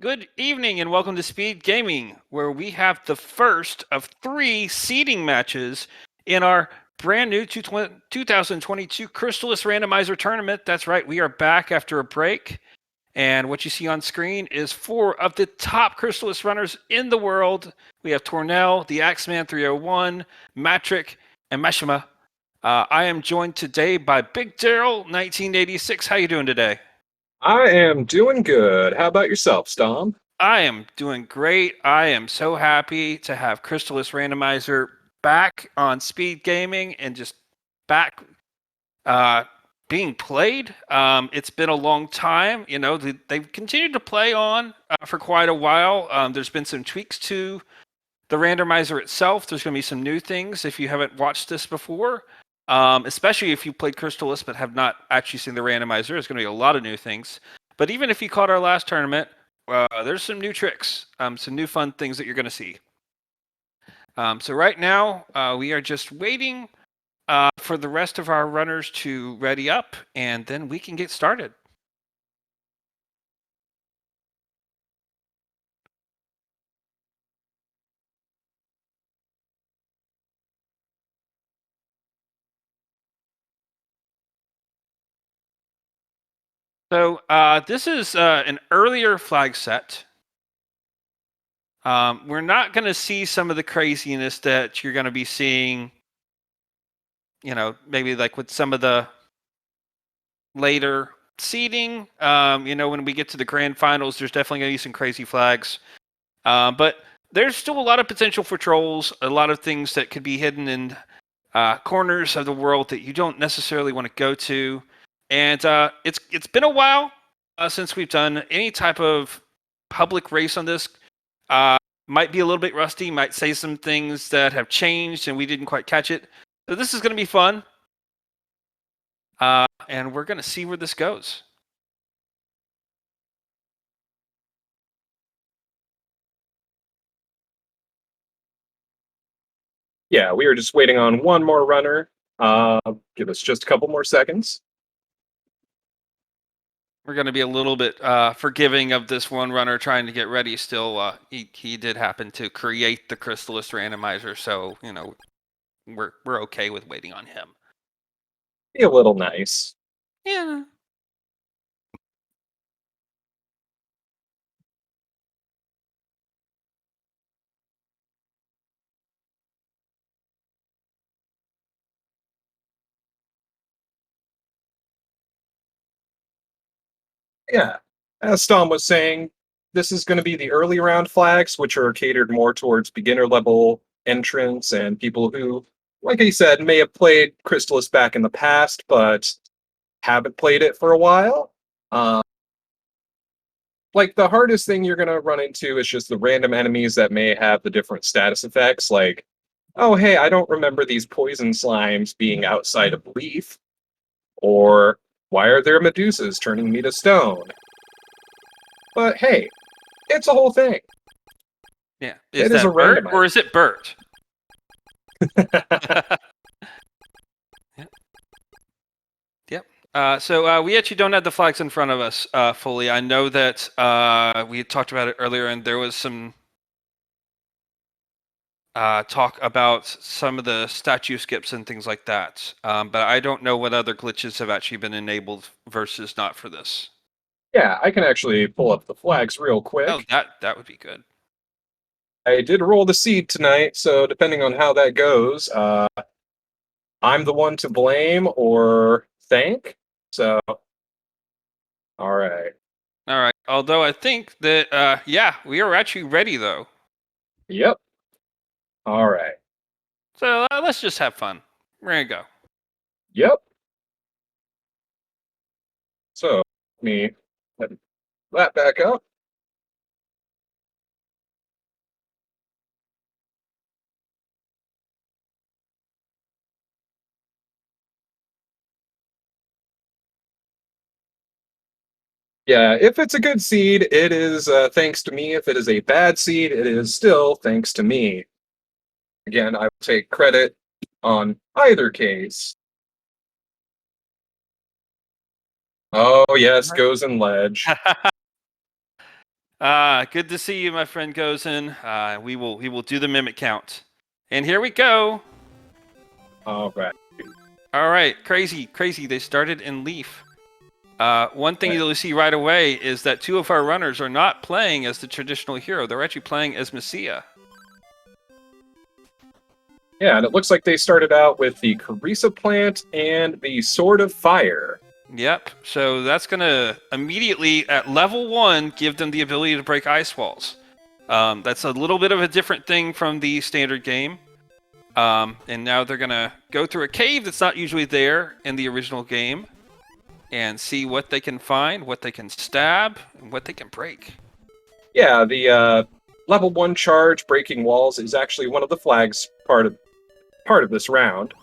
Good evening and welcome to Speed Gaming, where we have the first of 3 seeding matches in our brand new 2022 Crystalis Randomizer tournament. That's right, we are back after a break, and what you see on screen is 4 of the top Crystalis runners in the world. We have Tornel, TheAxeMan301, Matrick, and Meshima. I am joined today by Big Daryl 1986. How you doing today? I am doing good. How about yourself, Stom? I am doing great. I am so happy to have Crystalis Randomizer back on Speed Gaming and just back uh, being played. It's been a long time. You know, they've continued to play on for quite a while. There's been some tweaks to the randomizer itself. There's going to be some new things if you haven't watched this before, especially if you played Crystalis but have not actually seen the randomizer. There's going to be a lot of new things. But even if you caught our last tournament, there's some new tricks, some new fun things that you're going to see. So right now, we are just waiting for the rest of our runners to ready up, and then we can get started. So this is an earlier flag set. We're not going to see some of the craziness that you're going to be seeing, you know, maybe like with some of the later seeding. When we get to the grand finals, there's definitely going to be some crazy flags. But there's still a lot of potential for trolls, a lot of things that could be hidden in corners of the world that you don't necessarily want to go to. And it's been a while since we've done any type of public race on this. Might be a little bit rusty, might say some things that have changed and we didn't quite catch it. So this is going to be fun. And we're going to see where this goes. Yeah, we are just waiting on one more runner. Give us just a couple more seconds. We're going to be a little bit forgiving of this one runner trying to get ready still. He did happen to create the Crystalis randomizer, so, you know, we're okay with waiting on him. Be a little nice. Yeah. Yeah, as Stom was saying, this is going to be the early round flags, which are catered more towards beginner level entrants and people who, like I said, may have played Crystalis back in the past, but haven't played it for a while. Like the hardest thing you're going to run into is just the random enemies that may have the different status effects, like, oh, hey, I don't remember these poison slimes being outside of Leaf. Or, why are there Medusas turning me to stone? But hey, it's a whole thing. Yeah. Is It is a that Bert or randomizer. is it Bert? Yep. So we actually don't have the flags in front of us fully. I know that we had talked about it earlier, and there was some talk about some of the statue skips and things like that. But I don't know what other glitches have actually been enabled versus not for this. Yeah, I can actually pull up the flags real Oh, quick. that would be good. I did roll the seed tonight, so depending on how that goes, I'm the one to blame or thank. So, all right. All right. Although I think that yeah, we are actually ready though. Yep. All right. So let's just have fun. We're gonna go. Yep. So, let me put that back up. Yeah, if it's a good seed, it is thanks to me. If it is a bad seed, it is still thanks to me. Again, I will take credit on either case. Oh, yes, goes in ledge. Good to see you, my friend Gozen. We will do the mimic count. And here we go. All right. All right, crazy. They started in Leaf. One thing you'll see right away is that 2 of our runners are not playing as the traditional hero. They're actually playing as Messiah. Yeah, and it looks like they started out with the Carissa plant and the Sword of Fire. Yep, so that's going to immediately, at level 1, give them the ability to break ice walls. That's a little bit of a different thing from the standard game. And now they're going to go through a cave that's not usually there in the original game and see what they can find, what they can stab, and what they can break. Yeah, the level 1 charge, breaking walls, is actually one of the flags part of this round.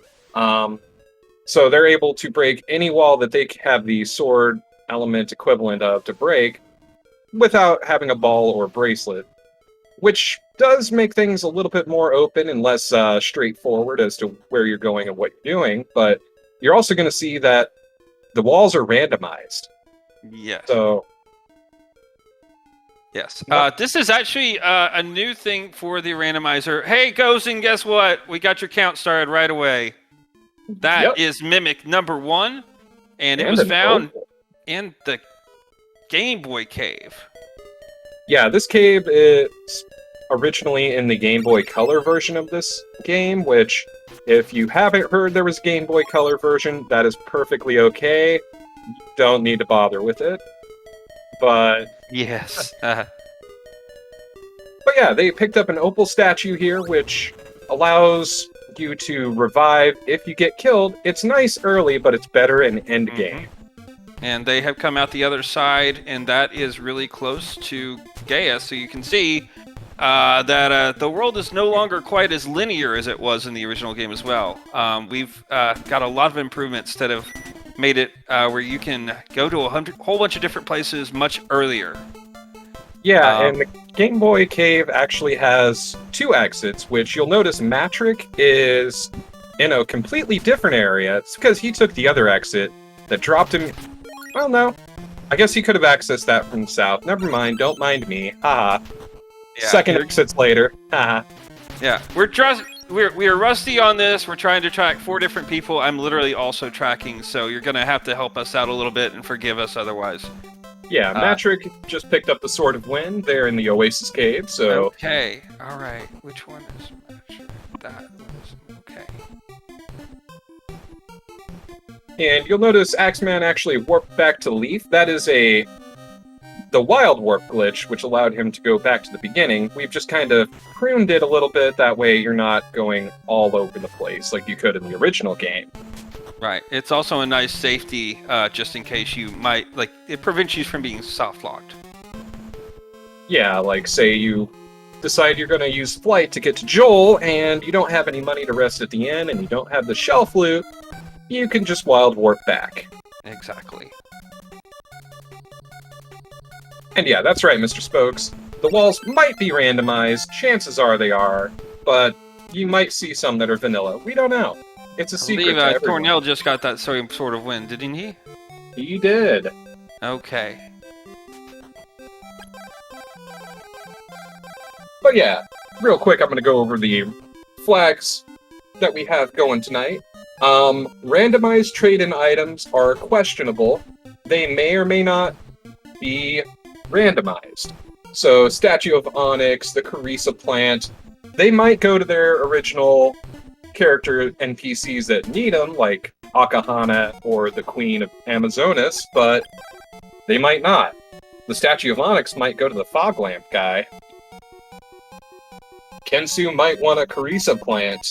So they're able to break any wall that they have the sword element equivalent of to break without having a ball or bracelet, which does make things a little bit more open and less straightforward as to where you're going and what you're doing, but you're also going to see that the walls are randomized. Yes. So... Yes. This is actually a new thing for the randomizer. Hey, Gozen, guess what? We got your count started right away. That is Mimic number 1, and it was found in the Game Boy cave. Yeah, this cave is originally in the Game Boy Color version of this game, which, if you haven't heard there was a Game Boy Color version, that is perfectly okay. You don't need to bother with it. But... Yes. But yeah, they picked up an opal statue here, which allows you to revive if you get killed. It's nice early, but it's better in end game. And they have come out the other side, and that is really close to Gaia, so you can see that the world is no longer quite as linear as it was in the original game as well. We've got a lot of improvements that have made it where you can go to a whole bunch of different places much earlier. Yeah, and the Game Boy cave actually has 2 exits, which you'll notice Matrick is in a completely different area. It's because he took the other exit that dropped him... Well, no. I guess he could have accessed that from south. Never mind, don't mind me. Haha. Yeah, Second exits later. Haha. Yeah, we are rusty on this. We're trying to track 4 different people. I'm literally also tracking, so you're going to have to help us out a little bit and forgive us otherwise. Yeah, Matrick just picked up the Sword of Wind there in the Oasis Cave, so... Okay, alright. Which one is Matrick? That was... Okay. And you'll notice Axeman actually warped back to Leaf. That is the wild warp glitch, which allowed him to go back to the beginning. We've just kind of pruned it a little bit, that way you're not going all over the place like you could in the original game. Right. It's also a nice safety, just in case you might, it prevents you from being soft-locked. Yeah, like, say you decide you're going to use flight to get to Joel, and you don't have any money to rest at the inn, and you don't have the shelf loot, you can just wild warp back. Exactly. And yeah, that's right, Mr. Spokes. The walls might be randomized, chances are they are, but you might see some that are vanilla. We don't know. It's a secret to everyone. Tornel just got that same sort of win, didn't he? He did. Okay. But yeah, real quick, I'm going to go over the flags that we have going tonight. Randomized trade-in items are questionable. They may or may not be randomized. So, Statue of Onyx, the Carissa plant, they might go to their original character NPCs that need them, like Akahana or the Queen of Amazonas, but they might not. The Statue of Onyx might go to the Fog Lamp guy. Kensu might want a Carissa plant.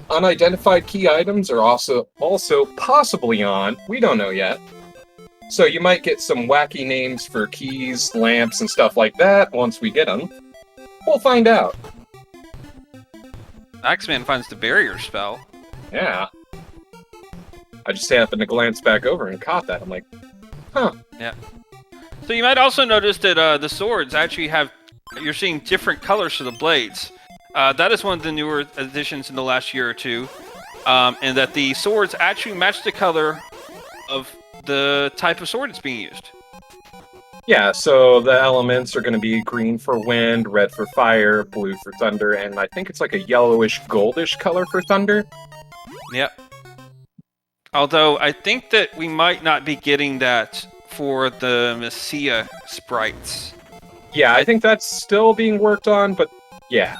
Unidentified key items are also possibly on. We don't know yet. So you might get some wacky names for keys, lamps, and stuff like that once we get them. We'll find out. Axeman finds the barrier spell. Yeah. I just happened to glance back over and caught that. I'm like, huh. Yeah. So you might also notice that the swords actually have... You're seeing different colors to the blades. That is one of the newer additions in the last year or two. And that the swords actually match the color of the type of sword that's being used. Yeah, so the elements are going to be green for wind, red for fire, blue for thunder, and I think it's like a yellowish, goldish color for thunder. Yep. Although I think that we might not be getting that for the Messiah sprites. Yeah, I think that's still being worked on, but yeah.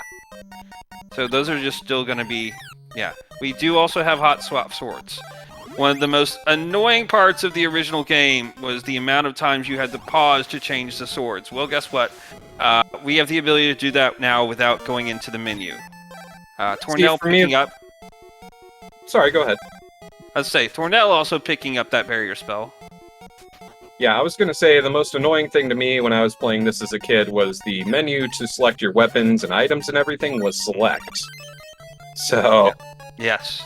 So those are just still going to be... Yeah. We do also have hot swap swords. One of the most annoying parts of the original game was the amount of times you had to pause to change the swords. Well, guess what? We have the ability to do that now without going into the menu. Tornel picking up... Sorry, go ahead. Let's say, Tornel also picking up that barrier spell. Yeah, I was going to say the most annoying thing to me when I was playing this as a kid was the menu to select your weapons and items and everything was select. So... Yes.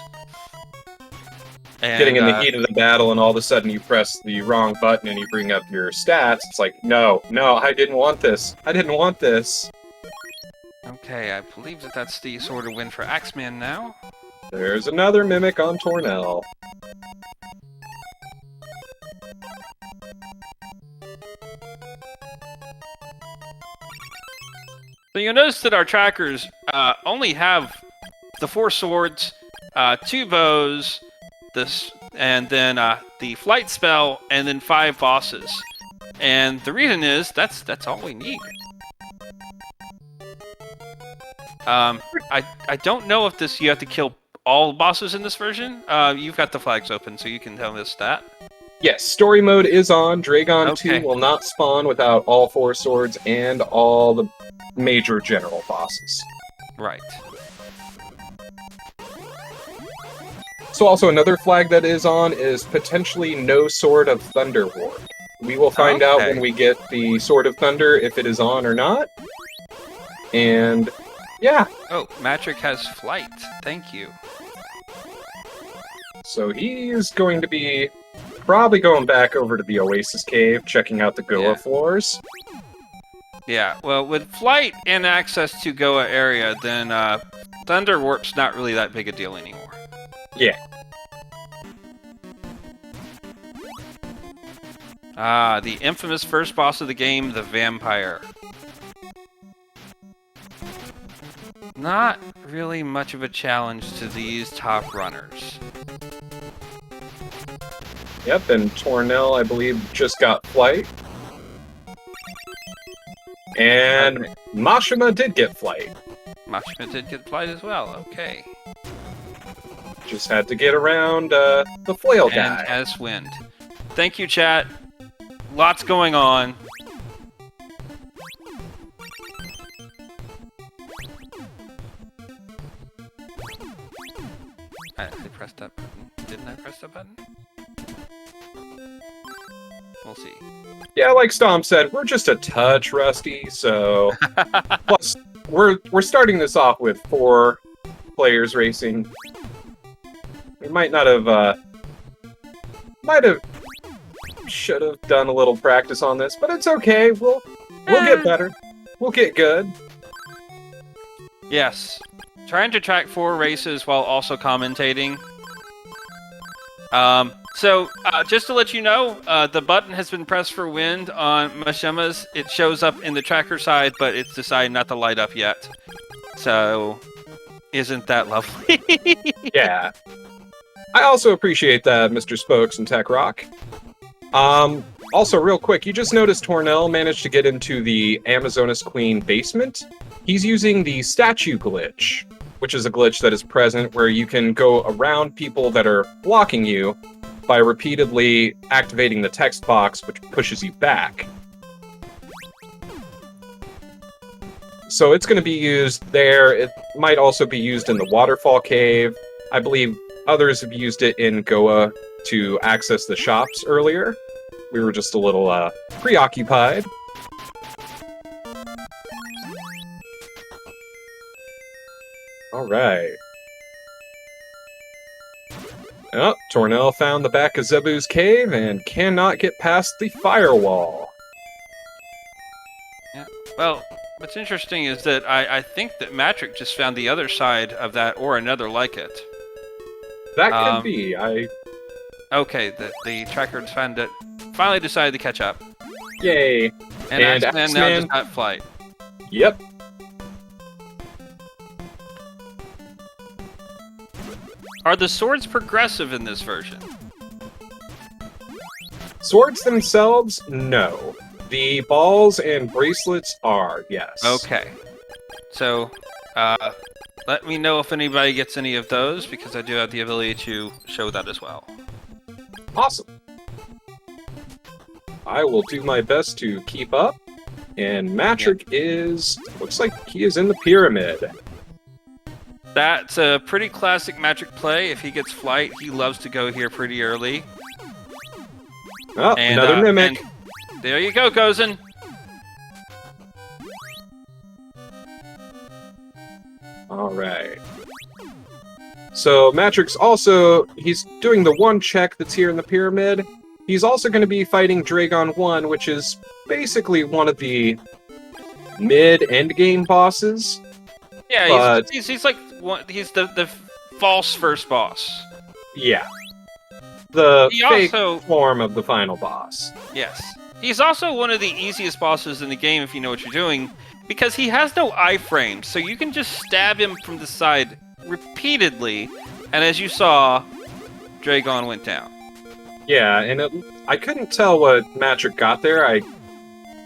And, getting in the heat of the battle and all of a sudden you press the wrong button and you bring up your stats, it's like, no, I didn't want this. I didn't want this. Okay, I believe that that's the sort of win for Axeman now. There's another mimic on Tornel. So you'll notice that our trackers only have the 4 swords, 2 bows, and then the flight spell, and then 5 bosses. And the reason is that's all we need. I don't know if you have to kill all bosses in this version. You've got the flags open, so you can tell us that. Yes, story mode is on. Dragon Okay. 2 will not spawn without all 4 swords and all the major general bosses. Right. So also another flag that is on is potentially no Sword of Thunder Ward. We will find out when we get the Sword of Thunder if it is on or not. And yeah. Oh, Matrick has flight. Thank you. So he is going to be probably going back over to the Oasis Cave, checking out the Goa floors. Yeah, well, with flight and access to Goa area, then Thunder Warp's not really that big a deal anymore. Yeah. The infamous first boss of the game, the Vampire. Not really much of a challenge to these top runners. Yep, and Tornel, I believe, just got flight. And Mashima did get flight. Mashima did get flight as well, okay. Just had to get around the flail guy. And has wind. Thank you, chat. Lots going on. I pressed that button. Didn't I press that button? We'll see. Yeah, like Stomp said, we're just a touch rusty, so... Plus, we're starting this off with 4 players racing. We might not have, should have done a little practice on this, but it's okay. We'll get better. We'll get good. Yes. Trying to track 4 races while also commentating. So, just to let you know, the button has been pressed for wind on Mashima's. It shows up in the tracker side, but it's decided not to light up yet. So, isn't that lovely? Yeah. I also appreciate that, Mr. Spokes and Tech Rock. Also, real quick, you just noticed Tornel managed to get into the Amazonas Queen basement. He's using the statue glitch, which is a glitch that is present where you can go around people that are blocking you by repeatedly activating the text box, which pushes you back. So it's going to be used there. It might also be used in the waterfall cave. I believe others have used it in Goa to access the shops earlier. We were just a little preoccupied. Alright. Oh, Tornel found the back of Zebu's cave and cannot get past the firewall. Yeah. Well, what's interesting is that I think that Matrick just found the other side of that, or another like it. That could be. Okay, the tracker finally decided to catch up. Yay. And Axeman now does not flight. Yep. Are the swords progressive in this version? Swords themselves, no. The balls and bracelets are, yes. Okay. So, let me know if anybody gets any of those, because I do have the ability to show that as well. Awesome. I will do my best to keep up. And Matrick looks like he is in the pyramid. That's a pretty classic Matrick play. If he gets flight, he loves to go here pretty early. Oh, And, another mimic. and there you go, Gozen. Alright. So Matrick's also, he's doing the one check that's here in the pyramid. He's also going to be fighting Dragon 1, which is basically one of the mid-endgame bosses. Yeah, he's like he's the false first boss. Yeah. The He fake also- form of the final boss. Yes. He's also one of the easiest bosses in the game if you know what you're doing, because he has no iframe, so you can just stab him from the side repeatedly, and as you saw, Dragon went down. Yeah, and I couldn't tell what Matrick got there. I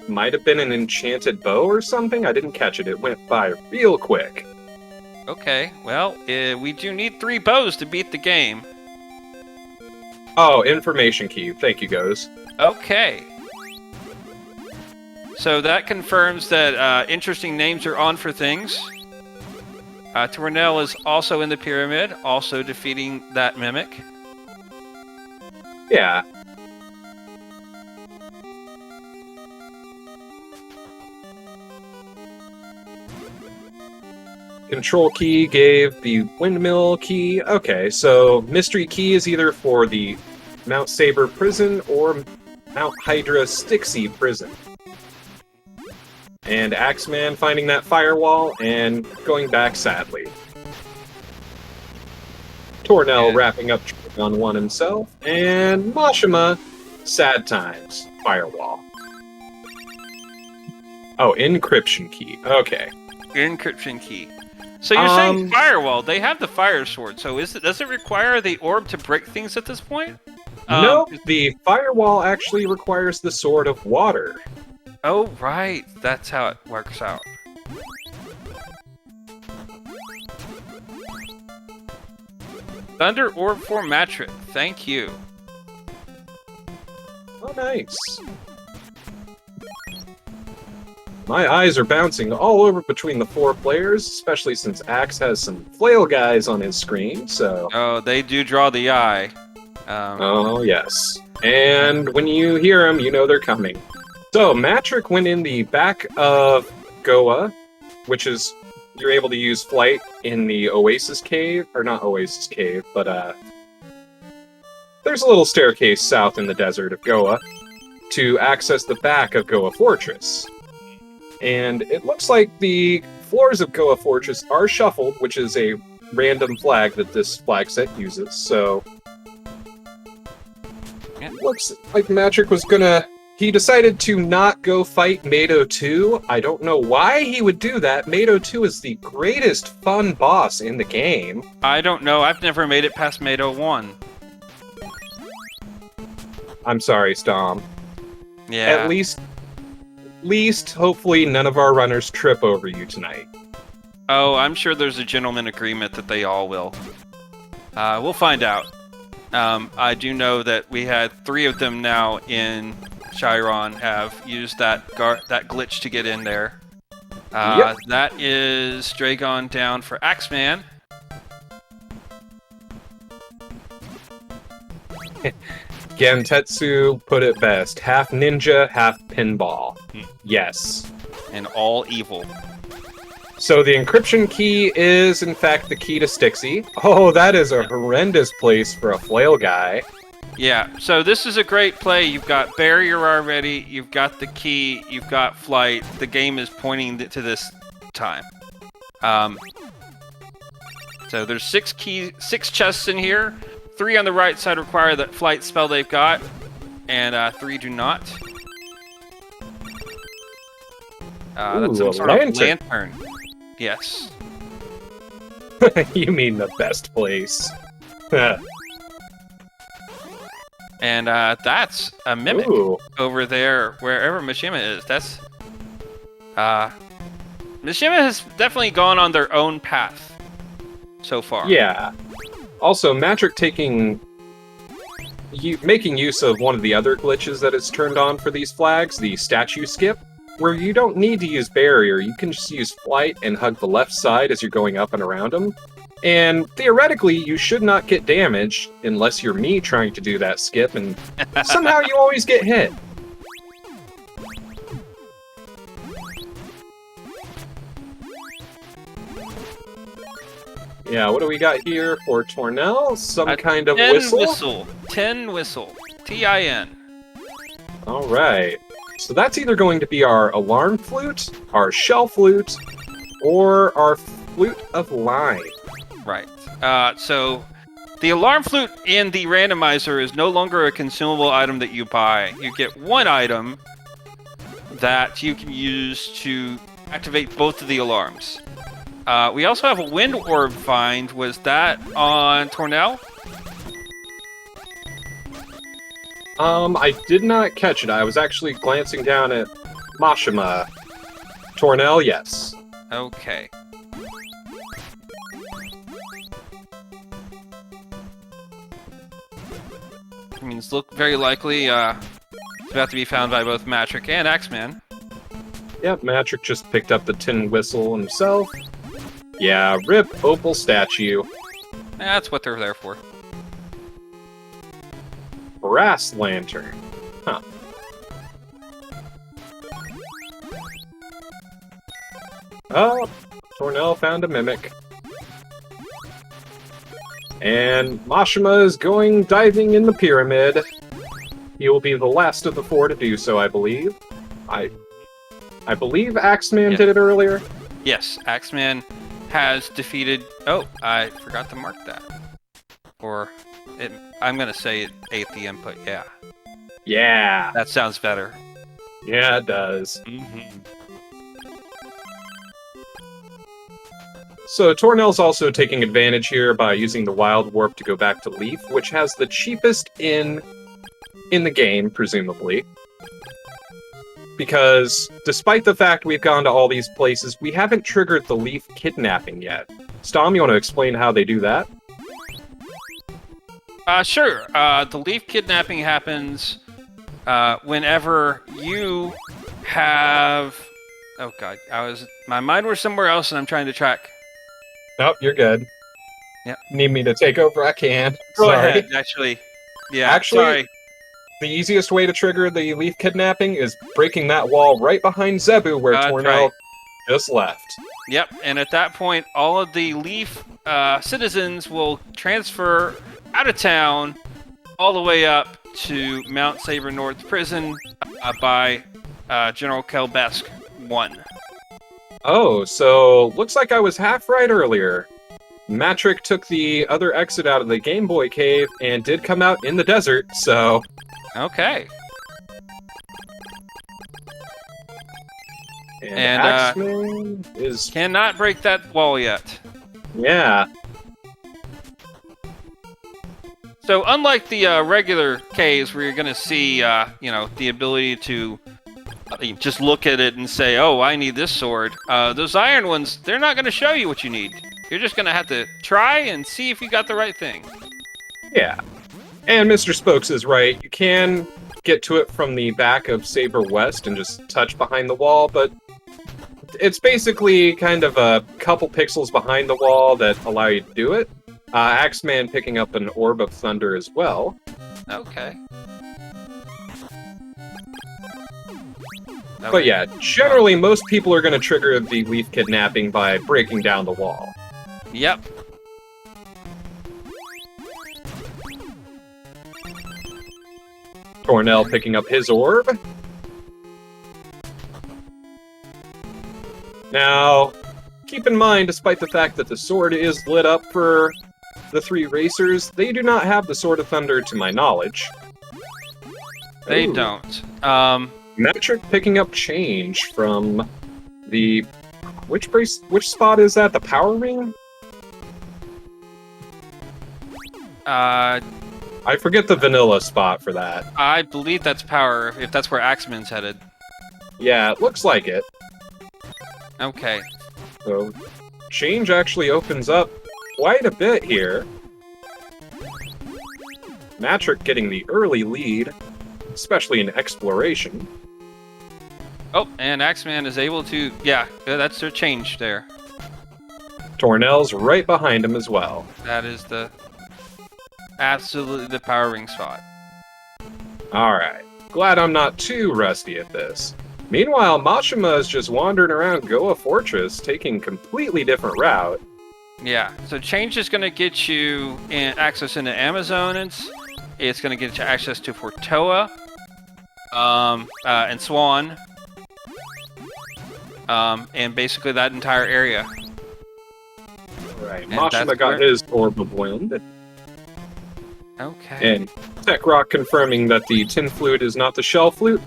might have been an enchanted bow or something. I didn't catch it. It went by real quick. Okay, well, we do need 3 bows to beat the game. Oh, information key. Thank you, Goes. Okay. So that confirms that interesting names are on for things. Tornel is also in the pyramid, also defeating that mimic. Yeah. Control key gave the windmill key. Okay, so mystery key is either for the Mount Saber prison or Mount Hydra Styxy prison. And Axeman finding that firewall and going back sadly. Tornel wrapping up on 1 himself, and Mashima, sad times, firewall. Oh, encryption key. Okay. Encryption key. So you're saying firewall? They have the fire sword. So does it require the orb to break things at this point? No, the firewall actually requires the sword of water. Oh right, that's how it works out. Thunder orb for Matrick. Thank you. Oh, nice. My eyes are bouncing all over between the 4 players, especially since Axe has some flail guys on his screen, so... Oh, they do draw the eye. Oh, yes. And when you hear them, you know they're coming. So, Matrick went in the back of Goa, which is... You're able to use flight in the Oasis Cave, or not Oasis Cave, but there's a little staircase south in the desert of Goa to access the back of Goa Fortress. And it looks like the floors of Goa Fortress are shuffled, which is a random flag that this flag set uses, so... It looks like Matrick was gonna... He decided to not go fight Mado 2. I don't know why he would do that. Mado 2 is the greatest fun boss in the game. I don't know. I've never made it past Mado 1. I'm sorry, Stom. Yeah. At least, hopefully, none of our runners trip over you tonight. Oh, I'm sure there's a gentleman agreement that they all will. We'll find out. I do know that we had 3 of them now in Chiron have used that glitch to get in there. Yep. That is Dragon down for Axeman. Gentetsu put it best. Half ninja, half pinball. Yes. And all evil. So the encryption key is, in fact, the key to Styxy. Oh, that is a horrendous place for a flail guy. Yeah, so this is a great play. You've got barrier already, you've got the key, you've got flight. The game is pointing to this time. So there's 6 chests in here. 3 on the right side require that flight spell they've got, and 3 do not. That's Ooh, some a sort of lantern. lantern. Yes. You mean the best place. And that's a mimic Ooh. over there, wherever Mishima is. That's Mishima has definitely gone on their own path so far. Yeah. Also, Matrick making use of one of the other glitches that is turned on for these flags, the statue skip, where you don't need to use barrier, you can just use flight and hug the left side as you're going up and around them. And theoretically, you should not get damaged unless you're me trying to do that skip, and somehow you always get hit. Yeah, what do we got here for Tornel? Some kind of whistle? Tin whistle. T-I-N. Alright. So that's either going to be our alarm flute, our shell flute, or our flute of line. Right. So the alarm flute in the randomizer is no longer a consumable item that you buy. You get one item that you can use to activate both of the alarms. We also have a wind orb find. Was that on Tornel? I did not catch it. I was actually glancing down at Mashima. Tornel, yes. Okay. Means look very likely it's about to be found by both Matrick and Axeman. Yep, Matrick just picked up the tin whistle himself. Yeah, rip opal statue. That's what they're there for. Brass lantern. Huh. Oh, Tornel found a mimic. And Mashima is going diving in the pyramid. He will be the last of the four to do so, I believe. I believe Axeman did it earlier. Yes, Axeman has defeated... Oh, I forgot to mark that. Or, I'm going to say it ate the input, yeah. Yeah. That sounds better. Yeah, it does. Mm-hmm. So Tornel's also taking advantage here by using the Wild Warp to go back to Leaf, which has the cheapest in the game, presumably. Because despite the fact we've gone to all these places, we haven't triggered the Leaf kidnapping yet. Stom, you want to explain how they do that? Sure. The Leaf kidnapping happens whenever you have... Oh god, my mind was somewhere else and I'm trying to track. Nope, you're good. Yep. Need me to take over? I can. Go Sorry. ahead, actually. Yeah, Actually, sorry. The easiest way to trigger the Leaf kidnapping is breaking that wall right behind Zebu where Tornel just left. Yep, and at that point, all of the Leaf citizens will transfer out of town all the way up to Mount Saber North Prison by General Kelbesk 1. Oh, so looks like I was half right earlier. Matrick took the other exit out of the Game Boy cave and did come out in the desert, so... Okay. And Axeman is... Cannot break that wall yet. Yeah. So unlike the regular caves where you're going to see, the ability to just look at it and say, oh, I need this sword, those iron ones, they're not going to show you what you need. You're just going to have to try and see if you got the right thing. Yeah. And Mr. Spokes is right. You can get to it from the back of Saber West and just touch behind the wall, but it's basically kind of a couple pixels behind the wall that allow you to do it. Axeman picking up an Orb of Thunder as well. Okay. But yeah, generally most people are going to trigger the Leaf kidnapping by breaking down the wall. Yep. Tornel picking up his orb. Now, keep in mind, despite the fact that the sword is lit up for the three racers, they do not have the Sword of Thunder to my knowledge. They Ooh. don't. Matrick picking up change from The which spot is that? The power ring? I forget the vanilla spot for that. I believe that's power, if that's where Axeman's headed. Yeah, it looks like it. Okay. So, change actually opens up quite a bit here. Matrick getting the early lead, especially in exploration. Oh, and Axeman is able to... Yeah, that's their change there. Tornel's right behind him as well. That is the... Absolutely the power ring spot. Alright. Glad I'm not too rusty at this. Meanwhile, Mashima is just wandering around Goa Fortress, taking a completely different route. Yeah, so change is going to get you access into Amazonans. It's going to get you access to Fortoa, and Swan, and basically that entire area. Right, And Mashima got his Orb of Wind. Okay. And Tech Rock confirming that the Tin Flute is not the Shell Flute.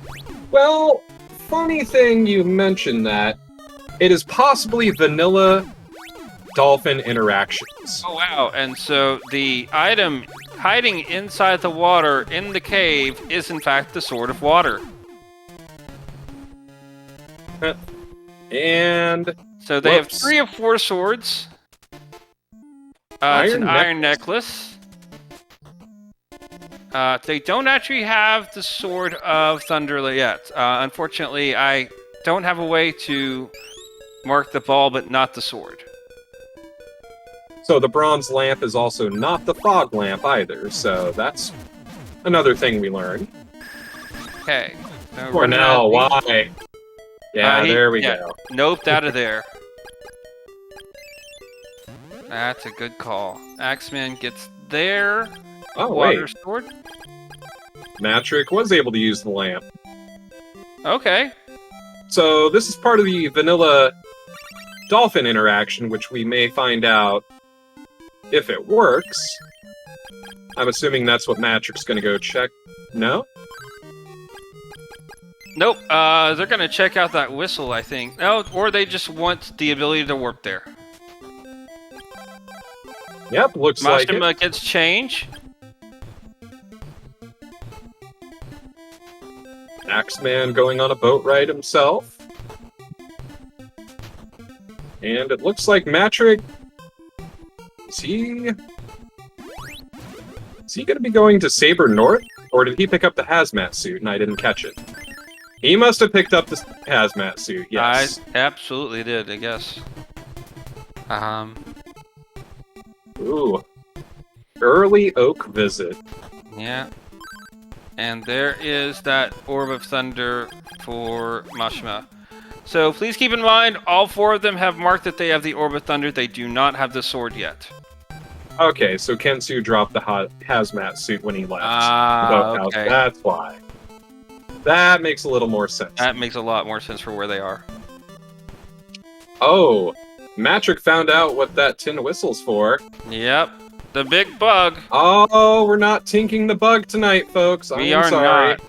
Well, funny thing you mentioned that. It is possibly vanilla dolphin interactions. Oh, wow. And so the item hiding inside the water in the cave is, in fact, the Sword of Water. And... So they have 3 of 4 swords. It's an iron necklace. They don't actually have the Sword of Thunder yet. Unfortunately, I don't have a way to mark the ball, but not the sword. So the bronze lamp is also not the fog lamp either, so that's another thing we learned. Okay. Tornel, why? Yeah, there we go. Noped out of there. That's a good call. Axeman gets their water sword. Matrick was able to use the lamp. Okay. So this is part of the vanilla dolphin interaction, which we may find out if it works. I'm assuming that's what Matrick's going to go check. No? Nope. They're going to check out that whistle, I think. No, or they just want the ability to warp there. Yep, looks like it. Mashima gets change. Axeman going on a boat ride himself. And it looks like Matrick... Is he going to be going to Saber North? Or did he pick up the hazmat suit and I didn't catch it? He must have picked up the hazmat suit, yes. I absolutely did, I guess. Ooh. Early Oak visit. Yeah. And there is that Orb of Thunder for Mashima. So please keep in mind, all 4 of them have marked that they have the Orb of Thunder. They do not have the sword yet. Okay, so Kensu dropped the hazmat suit when he left. Okay. That's why. That makes a little more sense. That makes a lot more sense for where they are. Oh, Matrick found out what that tin whistle's for. Yep. The big bug. Oh, we're not tinking the bug tonight, folks. I'm sorry. Not.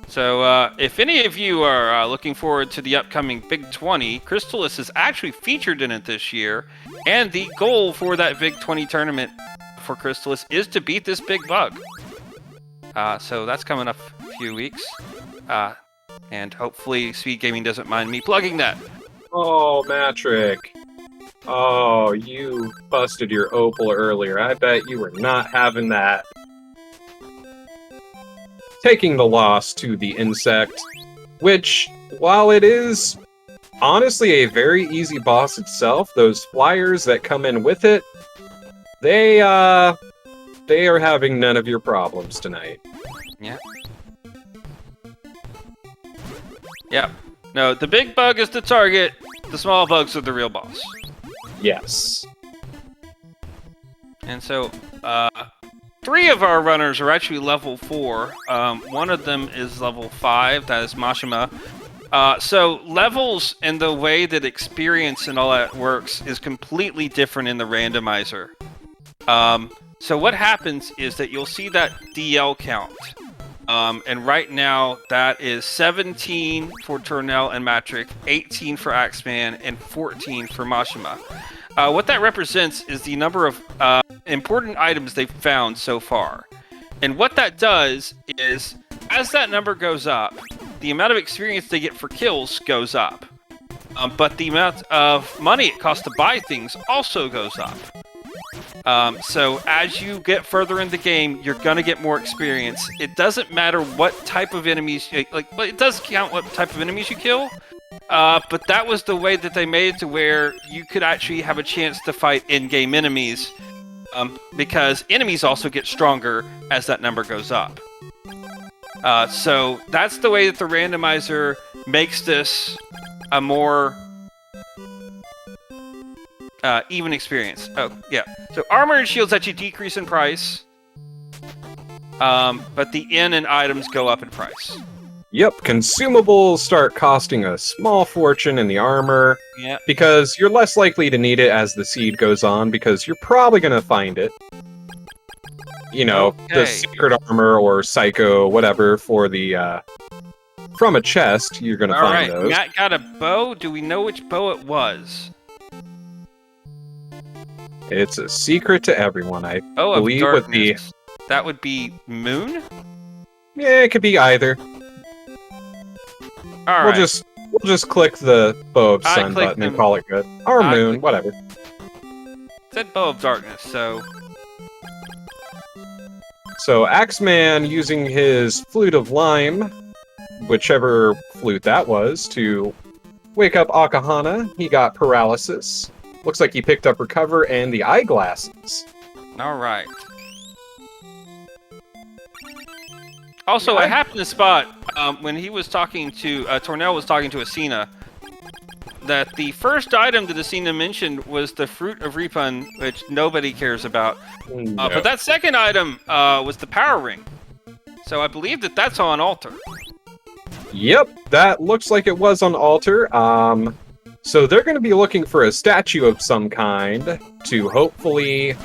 So, if any of you are looking forward to the upcoming Big 20, Crystalis is actually featured in it this year, and the goal for that Big 20 tournament for Crystalis is to beat this big bug. So that's coming up a few weeks, and hopefully Speed Gaming doesn't mind me plugging that. Oh, Matrick. Oh, you busted your opal earlier. I bet you were not having that. Taking the loss to the insect, which, while it is honestly a very easy boss itself, those flyers that come in with it, they are having none of your problems tonight. Yeah. Yeah. No, the big bug is the target, the small bugs are the real boss. Yes. And so, 3 of our runners are actually level 4. One of them is level 5, that is Mashima. So levels and the way that experience and all that works is completely different in the randomizer. So what happens is that you'll see that DL count. And right now, that is 17 for Tornel and Matrick, 18 for Axeman, and 14 for Mashima. What that represents is the number of important items they've found so far. And what that does is, as that number goes up, the amount of experience they get for kills goes up. But the amount of money it costs to buy things also goes up. So as you get further in the game, you're gonna get more experience. It doesn't matter what type of enemies, it does count what type of enemies you kill. But that was the way that they made it to where you could actually have a chance to fight in-game enemies, because enemies also get stronger as that number goes up. So that's the way that the randomizer makes this a more even experience. Oh, yeah. So armor and shields actually decrease in price, but the N and items go up in price. Yep, consumables start costing a small fortune in the armor, Yeah. because you're less likely to need it as the seed goes on, because you're probably going to find it. You know, Okay. the secret armor or psycho, whatever, for the, from a chest, you're going to find those. Matt got a bow. Do we know which bow it was? It's a secret to everyone, I Oh, of believe, with the... darkness. That would be Moon? Yeah, it could be either. All We'll right. just click the bow of I sun clicked button and the- call it good. Or I moon, clicked- whatever. It said bow of darkness, so... So Axeman, using his flute of lime, whichever flute that was, to wake up Akahana, he got paralysis. Looks like he picked up recover and the eyeglasses. All right. Also, Yeah, I happened to spot when he was talking to Tornel was talking to Asina that the first item that Asina mentioned was the fruit of Repun, which nobody cares about. No. But that second item was the power ring. So I believe that that's on altar. Yep, that looks like it was on altar. So they're going to be looking for a statue of some kind to hopefully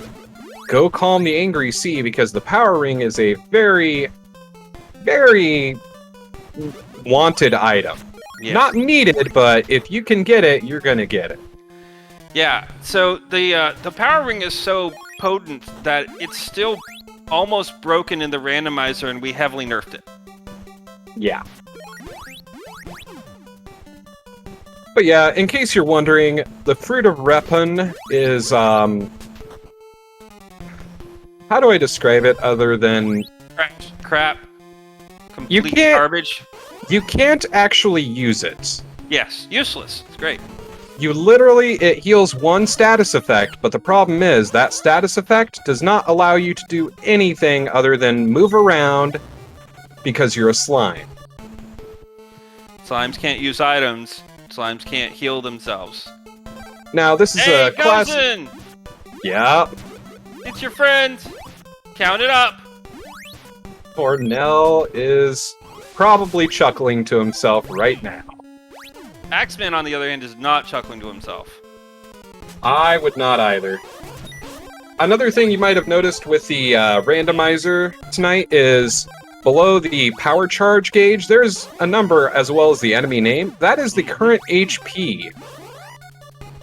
go calm the angry sea, because the power ring is a very, very wanted item. Yes. Not needed, but if you can get it, you're going to get it. Yeah. So the power ring is so potent that it's still almost broken in the randomizer, and we heavily nerfed it. Yeah. But yeah, in case you're wondering, the fruit of Repun is, how do I describe it other than... Crap. You Complete can't- garbage. You can't actually use it. Yes, useless. It's great. You literally, it heals one status effect, but the problem is that status effect does not allow you to do anything other than move around because you're a slime. Slimes can't use items. Slimes can't heal themselves. Now, this is Hey, a classic... Gozen! Yeah, It's your friend! Count it up! Tornel is probably chuckling to himself right now. Axeman, on the other hand, is not chuckling to himself. I would not either. Another thing you might have noticed with the randomizer tonight is below the power charge gauge, there's a number as well as the enemy name. That is the current HP.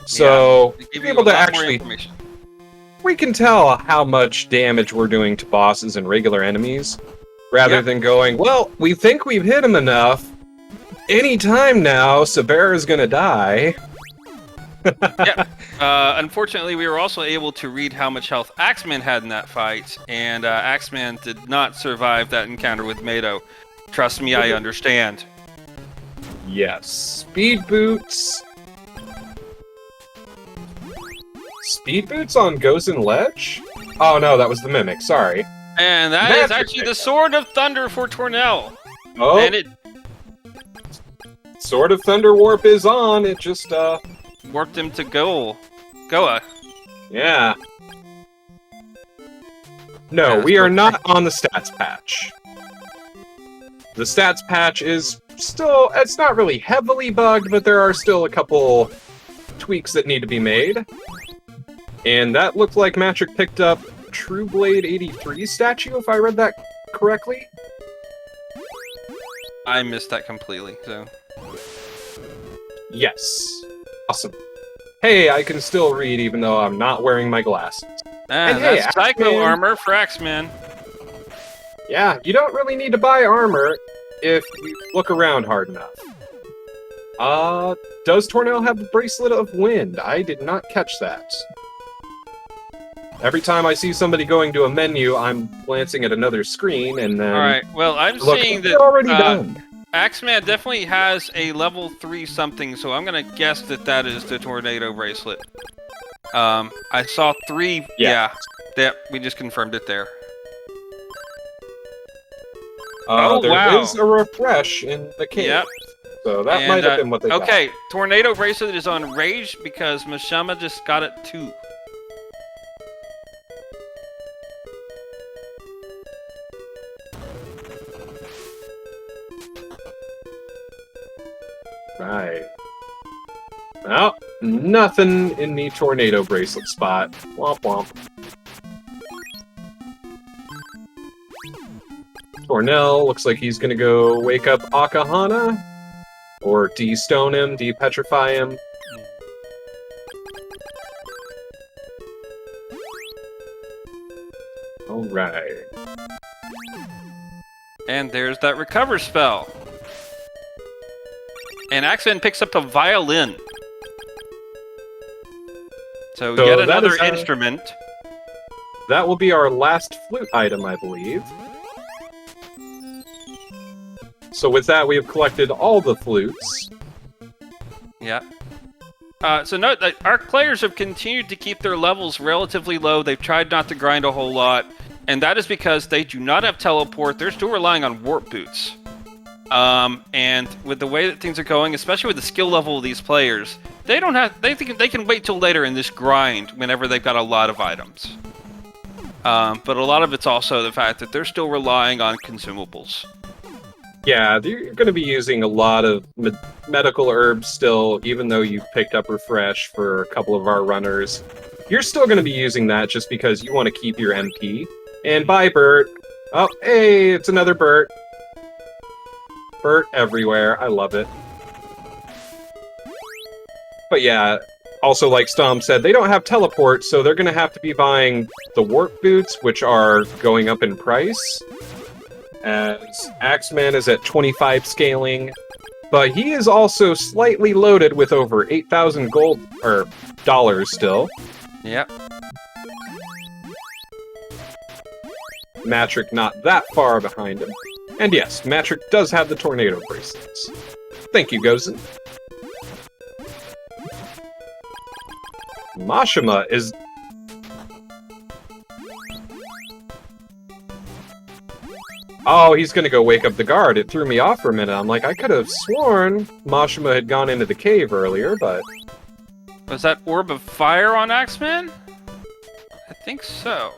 So, They give be you able a to lot more actually... information. We can tell how much damage we're doing to bosses and regular enemies, rather Yep. than going, well, we think we've hit him enough. Any time now, Sabera's gonna die. Unfortunately, we were also able to read how much health Axeman had in that fight, and Axeman did not survive that encounter with Mado. Trust me, I understand. Yes. Speed boots. Speed boots on Gozen Ledge? Oh no, that was the Mimic, sorry. And that is Magic actually the Mimic. Sword of Thunder for Tornel. Oh, And it Sword of Thunder Warp is on, it just, warped him to Goa. yeah. No, Yeah, we are that's not on the stats patch. The stats patch is still, it's not really heavily bugged, but there are still a couple tweaks that need to be made. And that looked like Matrick picked up True Blade 83 statue, if I read that correctly. I missed that completely. So. Yes. Awesome. Hey, I can still read even though I'm not wearing my glasses. Ah, And hey, that's Psycho Axeman, armor for Axeman. yeah, you don't really need to buy armor if you look around hard enough. Does Tornel have the Bracelet of Wind? I did not catch that. Every time I see somebody going to a menu, I'm glancing at another screen, and then... Alright, well, I'm look, seeing they're that already done. Axeman definitely has a level 3 something, so I'm gonna guess that that is the Tornado Bracelet. I saw 3... Yeah, we just confirmed it there. There is a refresh in the cave. Yep. So that might have been what they got. Okay, Tornado Bracelet is on Rage because Mashama just got it too. Right. Well, nothing in the Tornado Bracelet spot. Womp womp. Tornel looks like he's gonna go wake up Akahana. Or de-stone him, de-petrify him. Alright. And there's that recover spell. And Axeman picks up a violin. So yet another instrument. That will be our last flute item, I believe. So with that, we have collected all the flutes. Yeah. So note that our players have continued to keep their levels relatively low. They've tried not to grind a whole lot. And that is because they do not have teleport. They're still relying on warp boots. And with the way that things are going, especially with the skill level of these players, they think they can wait till later in this grind whenever they've got a lot of items. But a lot of it's also the fact that they're still relying on consumables. Yeah, you're going to be using a lot of medical herbs still, even though you've picked up Refresh for a couple of our runners. You're still going to be using that just because you want to keep your MP. And bye, Bert. Oh, hey, it's another Bert. Bert everywhere. I love it. But yeah, also like Stom said, they don't have teleport, so they're going to have to be buying the warp boots, which are going up in price. As Axeman is at 25 scaling, but he is also slightly loaded with over 8,000 gold, or dollars still. Yep. Matrick not that far behind him. And yes, Matrick does have the Tornado Bracelets. Thank you, Gozen. Mashima is... Oh, he's gonna go wake up the guard. It threw me off for a minute. I'm like, I could have sworn Mashima had gone into the cave earlier, but... Was that Orb of Fire on Axeman? I think so.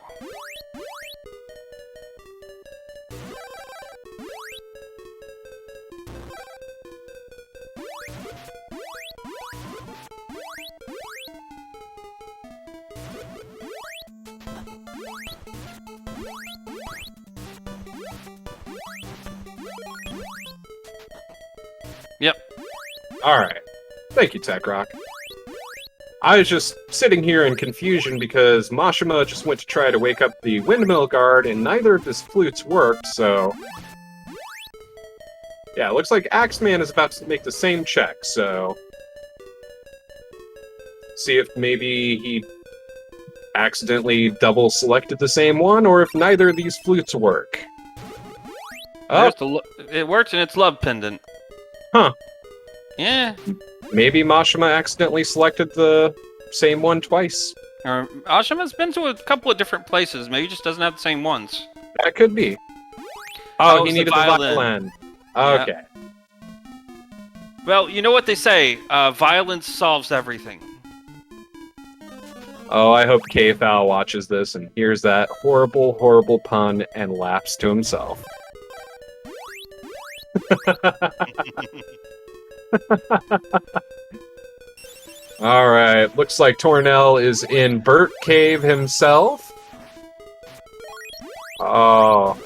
Yep. Alright. Thank you, Tech Rock. I was just sitting here in confusion because Mashima just went to try to wake up the Windmill Guard and neither of his flutes worked, so... Yeah, it looks like Axeman is about to make the same check, so... See if maybe he accidentally double-selected the same one, or if neither of these flutes work. Oh! It works, and it's Love Pendant. Huh. Yeah. Maybe Mashima accidentally selected the same one twice. Or Ashima's been to a couple of different places. Maybe he just doesn't have the same ones. That could be. Oh, he needed the violin. Okay. Yeah. Well, you know what they say. Violence solves everything. Oh, I hope K-Fowl watches this and hears that horrible, horrible pun and laughs to himself. Alright, looks like Tornel is in Burt Cave himself. Oh.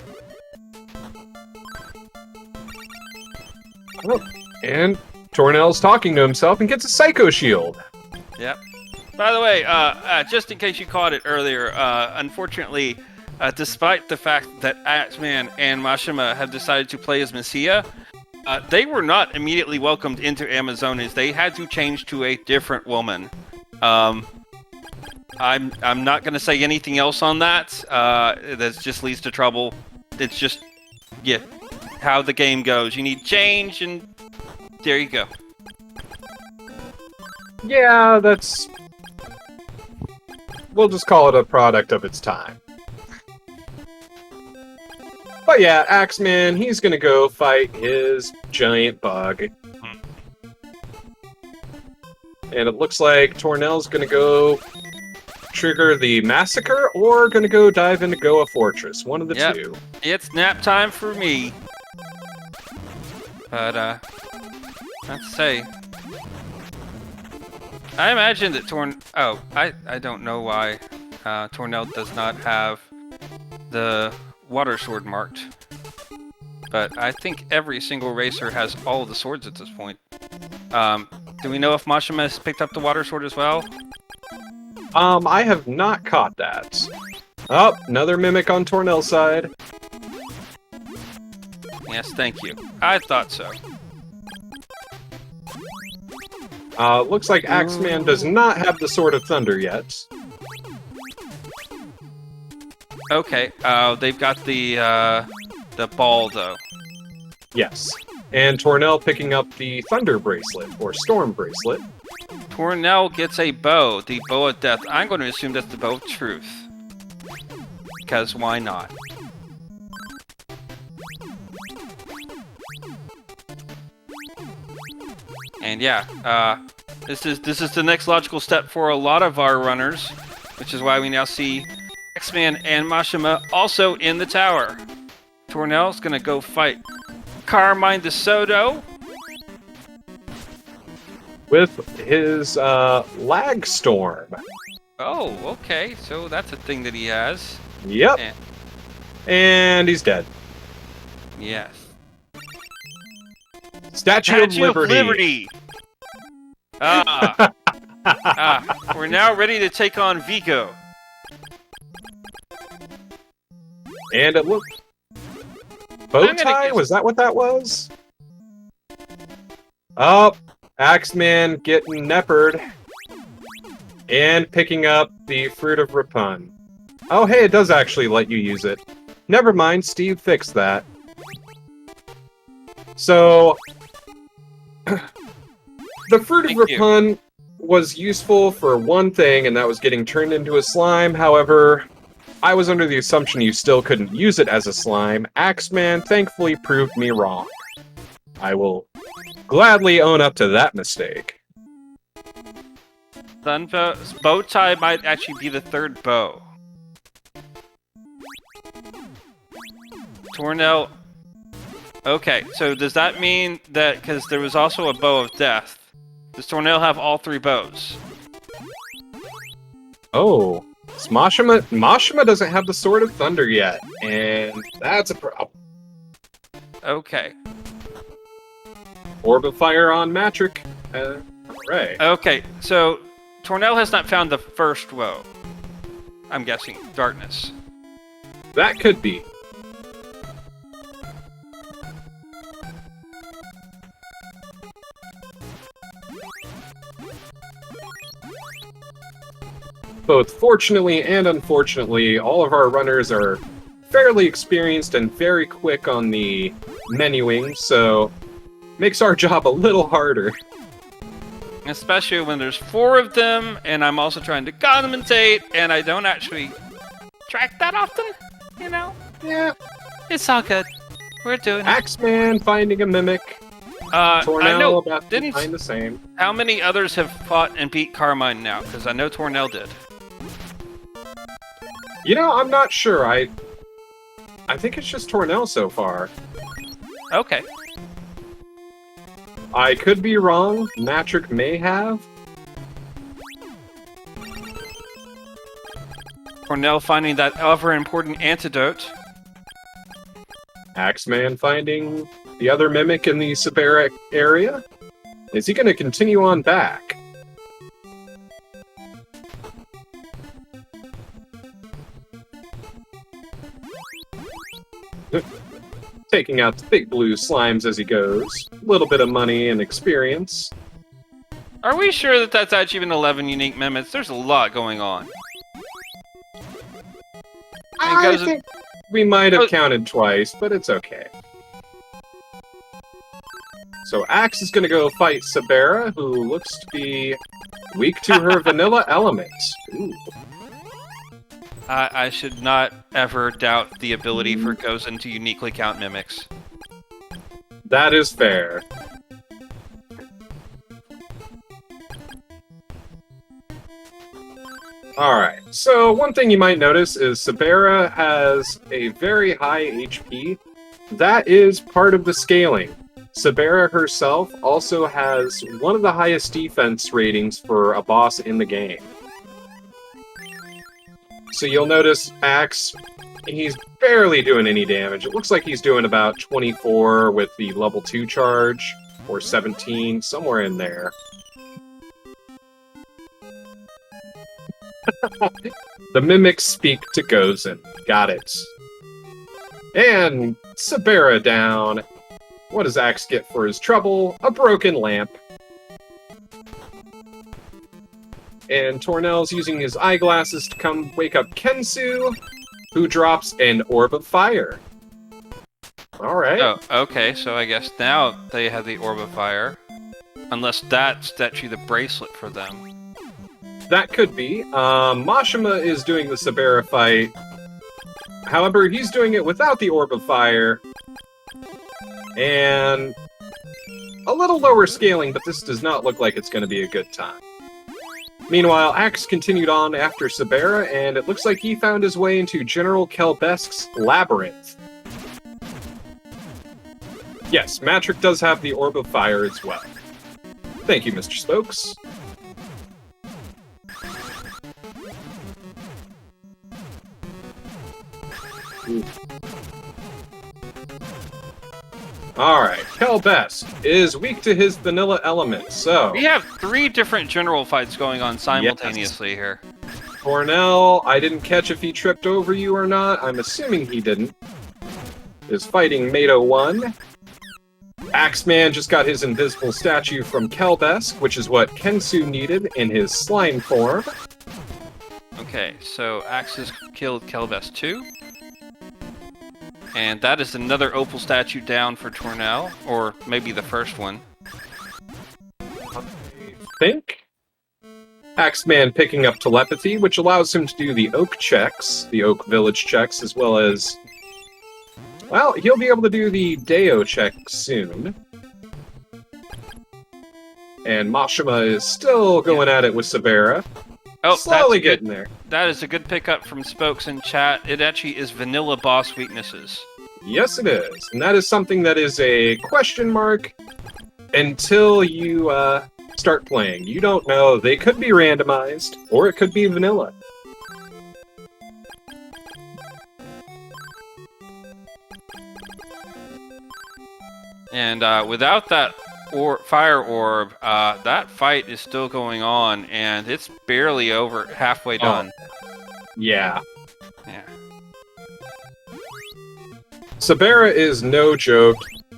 Oh, and Tornel's talking to himself and gets a Psycho Shield. Yep. By the way, just in case you caught it earlier, unfortunately, despite the fact that Axeman and Mashima have decided to play as Messiah, they were not immediately welcomed into Amazonas. They had to change to a different woman. I'm not going to say anything else on that. That just leads to trouble. It's just, yeah, how the game goes. You need change, and there you go. Yeah, that's... We'll just call it a product of its time. But yeah, Axeman, he's gonna go fight his giant bug. And it looks like Tornel's gonna go trigger the Massacre, or gonna go dive into Goa Fortress. One of the two. It's nap time for me. But, let's say... I imagine that I don't know why Tornel does not have the water sword marked. But I think every single racer has all of the swords at this point. Do we know if Mashima has picked up the water sword as well? I have not caught that. Oh, another mimic on Tornel's side. Yes, thank you. I thought so. Looks like Axeman does not have the Sword of Thunder yet. Okay, they've got the ball, though. Yes. And Tornel picking up the Thunder Bracelet, or Storm Bracelet. Tornel gets a bow, the Bow of Death. I'm going to assume that's the Bow of Truth. Because why not? And yeah, this is the next logical step for a lot of our runners, which is why we now see Axeman and Mashima also in the tower. Tornel's gonna go fight Carmine de Soto with his Lag Storm. Oh, okay, so that's a thing that he has. Yep. And he's dead. Yes. Statue of Liberty. We're now ready to take on Vigo. And it looked... Bowtie? Was that what that was? Oh, Axeman getting neppered. And picking up the Fruit of Rapun. Oh, hey, it does actually let you use it. Never mind, Steve fixed that. So... the Fruit of Rapun was useful for one thing, and that was getting turned into a slime. However, I was under the assumption you still couldn't use it as a slime. Axeman thankfully proved me wrong. I will gladly own up to that mistake. Bowtie might actually be the third bow. Tornel... Okay, so does that mean that, because there was also a Bow of Death, does Tornel have all three bows? Oh, Mashima doesn't have the Sword of Thunder yet, and that's a problem. Okay. Orb of Fire on Matric. Hooray. Okay, so Tornel has not found the first woe. I'm guessing darkness. That could be. Both fortunately and unfortunately, all of our runners are fairly experienced and very quick on the menuing, so makes our job a little harder. Especially when there's 4 of them, and I'm also trying to commentate, and I don't actually track that often, you know? Yeah. It's all good. We're doing it. Axeman finding a mimic. Tornel I know, about to find the same. How many others have fought and beat Carmine now? Because I know Tornel did. You know, I'm not sure. I think it's just Tornel so far. Okay. I could be wrong. Matric may have. Tornel finding that ever important antidote. Axeman finding the other Mimic in the Sabera area. Is he going to continue on back? Taking out the big blue slimes as he goes. A little bit of money and experience. Are we sure that that's actually even 11 unique mimics? There's a lot going on. I think we might have counted twice, but it's okay. So Axe is going to go fight Sabera, who looks to be weak to her vanilla element. Ooh. I should not ever doubt the ability for Gozen to uniquely count mimics. That is fair. Alright, so one thing you might notice is Sabera has a very high HP. That is part of the scaling. Sabera herself also has one of the highest defense ratings for a boss in the game. So you'll notice Axe, he's barely doing any damage. It looks like he's doing about 24 with the level 2 charge, or 17, somewhere in there. The mimics speak to Gozen. Got it. And Sabera down. What does Axe get for his trouble? A broken lamp. And Tornel's using his eyeglasses to come wake up Kensu, who drops an orb of fire. Alright. Oh, okay, so I guess now they have the orb of fire. Unless that's actually the bracelet for them. That could be. Mashima is doing the Sabera fight. However, he's doing it without the orb of fire. And a little lower scaling, but this does not look like it's going to be a good time. Meanwhile, Axe continued on after Sabera, and it looks like he found his way into General Kelbesk's labyrinth. Yes, Matrick does have the Orb of Fire as well. Thank you, Mr. Spokes. Alright, Kelbesk is weak to his vanilla element, so... We have 3 different general fights going on simultaneously here. Tornel, I didn't catch if he tripped over you or not. I'm assuming he didn't. Is fighting Mato 1. Axeman just got his invisible statue from Kelbesk, which is what Kensu needed in his slime form. Okay, so Axe has killed Kelbesk 2. And that is another opal statue down for Tornel, or maybe the first one. I think. Axeman picking up telepathy, which allows him to do the Oak checks, the Oak Village checks, as well as... Well, he'll be able to do the Deo check soon. And Mashima is still going at it with Sabera. Oh, slowly getting there. That is a good pickup from Spokes in chat. It actually is vanilla boss weaknesses. Yes, it is. And that is something that is a question mark until you start playing. You don't know. They could be randomized, or it could be vanilla. And without that fire orb, that fight is still going on, and it's barely over, halfway done. Yeah. Yeah. Sabera is no joke.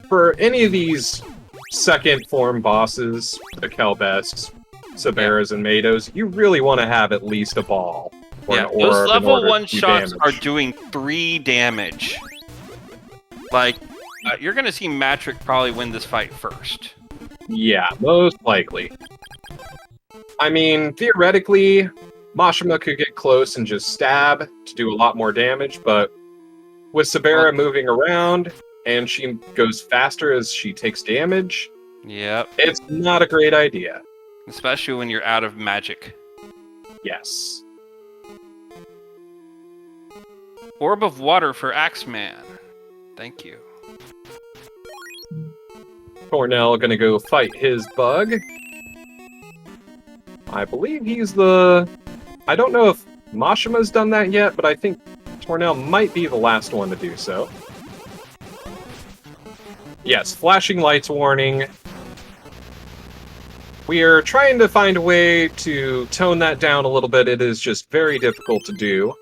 For any of these second form bosses, the Kelbesks, Saberas, and Matos, you really want to have at least a ball. Or an orb those level in order 1 to do shots damage. are doing 3 damage. Like, you're gonna see Matrick probably win this fight first. Yeah, most likely. I mean, theoretically, Mashima could get close and just stab to do a lot more damage, but with Sabera moving around, and she goes faster as she takes damage, yep, it's not a great idea. Especially when you're out of magic. Yes. Orb of Water for Axeman. Thank you. Tornel gonna go fight his bug. I believe he's the... I don't know if Mashima's done that yet, but I think Tornel might be the last one to do so. Yes, flashing lights warning. We are trying to find a way to tone that down a little bit. It is just very difficult to do.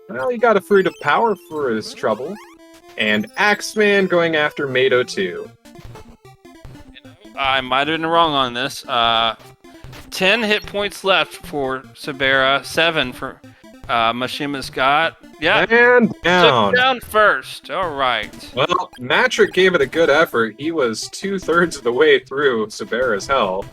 Well, he got a Fruit of Power for his trouble. And Axeman going after Mato 2. I might have been wrong on this. 10 hit points left for Sabera, 7 for Mashima's got. Yeah, And down. took down first. All right. Well, Matrick gave it a good effort. He was 2/3 of the way through Sabera's health.